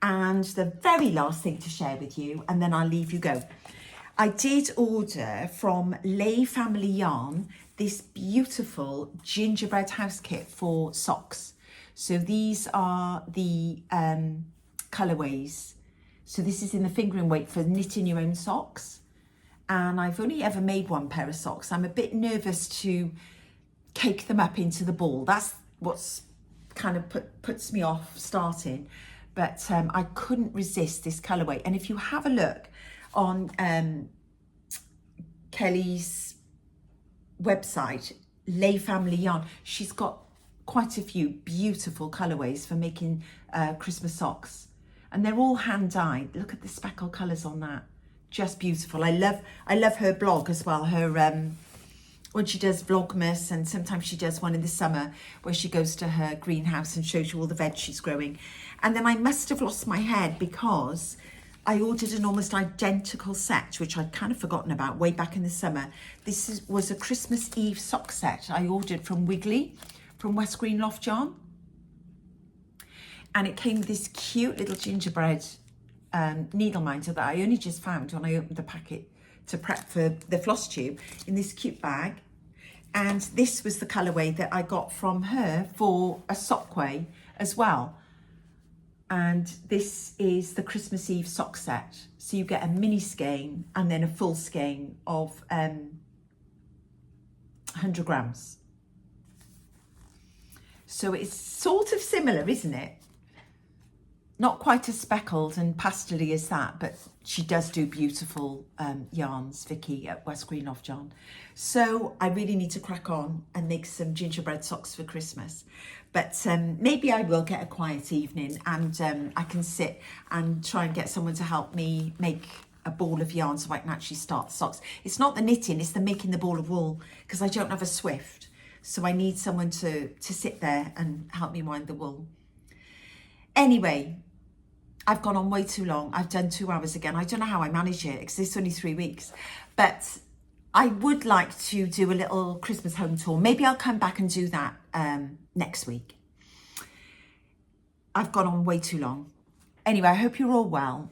And the very last thing to share with you, and then I'll leave you go. I did order from Lay Family Yarn this beautiful gingerbread house kit for socks. So these are the colourways. So this is in the fingering weight for knitting your own socks. And I've only ever made one pair of socks. I'm a bit nervous to cake them up into the ball. That's what's kind of puts me off starting. But I couldn't resist this colourway. And if you have a look on Kelly's website, Lay Family Yarn, she's got quite a few beautiful colourways for making Christmas socks. And they're all hand dyed. Look at the speckled colours on that. Just beautiful. I love her blog as well. Her when she does Vlogmas, and sometimes she does one in the summer where she goes to her greenhouse and shows you all the veg she's growing. And then I must have lost my head because I ordered an almost identical set, which I'd kind of forgotten about way back in the summer. This was a Christmas Eve sock set I ordered from Wiggly, from West Green Loft Yarn. And it came with this cute little gingerbread needle minder that I only just found when I opened the packet to prep for the Flosstube in this cute bag. And this was the colourway that I got from her for a sockway as well. And this is the Christmas Eve sock set. So you get a mini skein and then a full skein of 100 grams. So it's sort of similar, isn't it? Not quite as speckled and pastely as that, but she does do beautiful yarns, Vicky at West Green Loft Yarn. So I really need to crack on and make some gingerbread socks for Christmas. But maybe I will get a quiet evening and I can sit and try and get someone to help me make a ball of yarn so I can actually start the socks. It's not the knitting, it's the making the ball of wool, because I don't have a Swift. So I need someone to sit there and help me wind the wool. Anyway, I've gone on way too long. I've done 2 hours again. I don't know how I manage it because it's only 3 weeks. But I would like to do a little Christmas home tour. Maybe I'll come back and do that next week. I've gone on way too long. Anyway, I hope you're all well.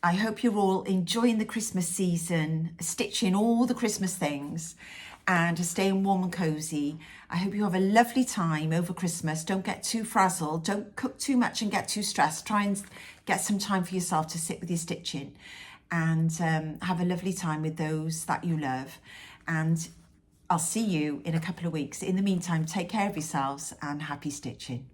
I hope you're all enjoying the Christmas season, stitching all the Christmas things and staying warm and cozy. I hope you have a lovely time over Christmas. Don't get too frazzled. Don't cook too much and get too stressed. Try and get some time for yourself to sit with your stitching and have a lovely time with those that you love. And I'll see you in a couple of weeks. In the meantime, take care of yourselves and happy stitching.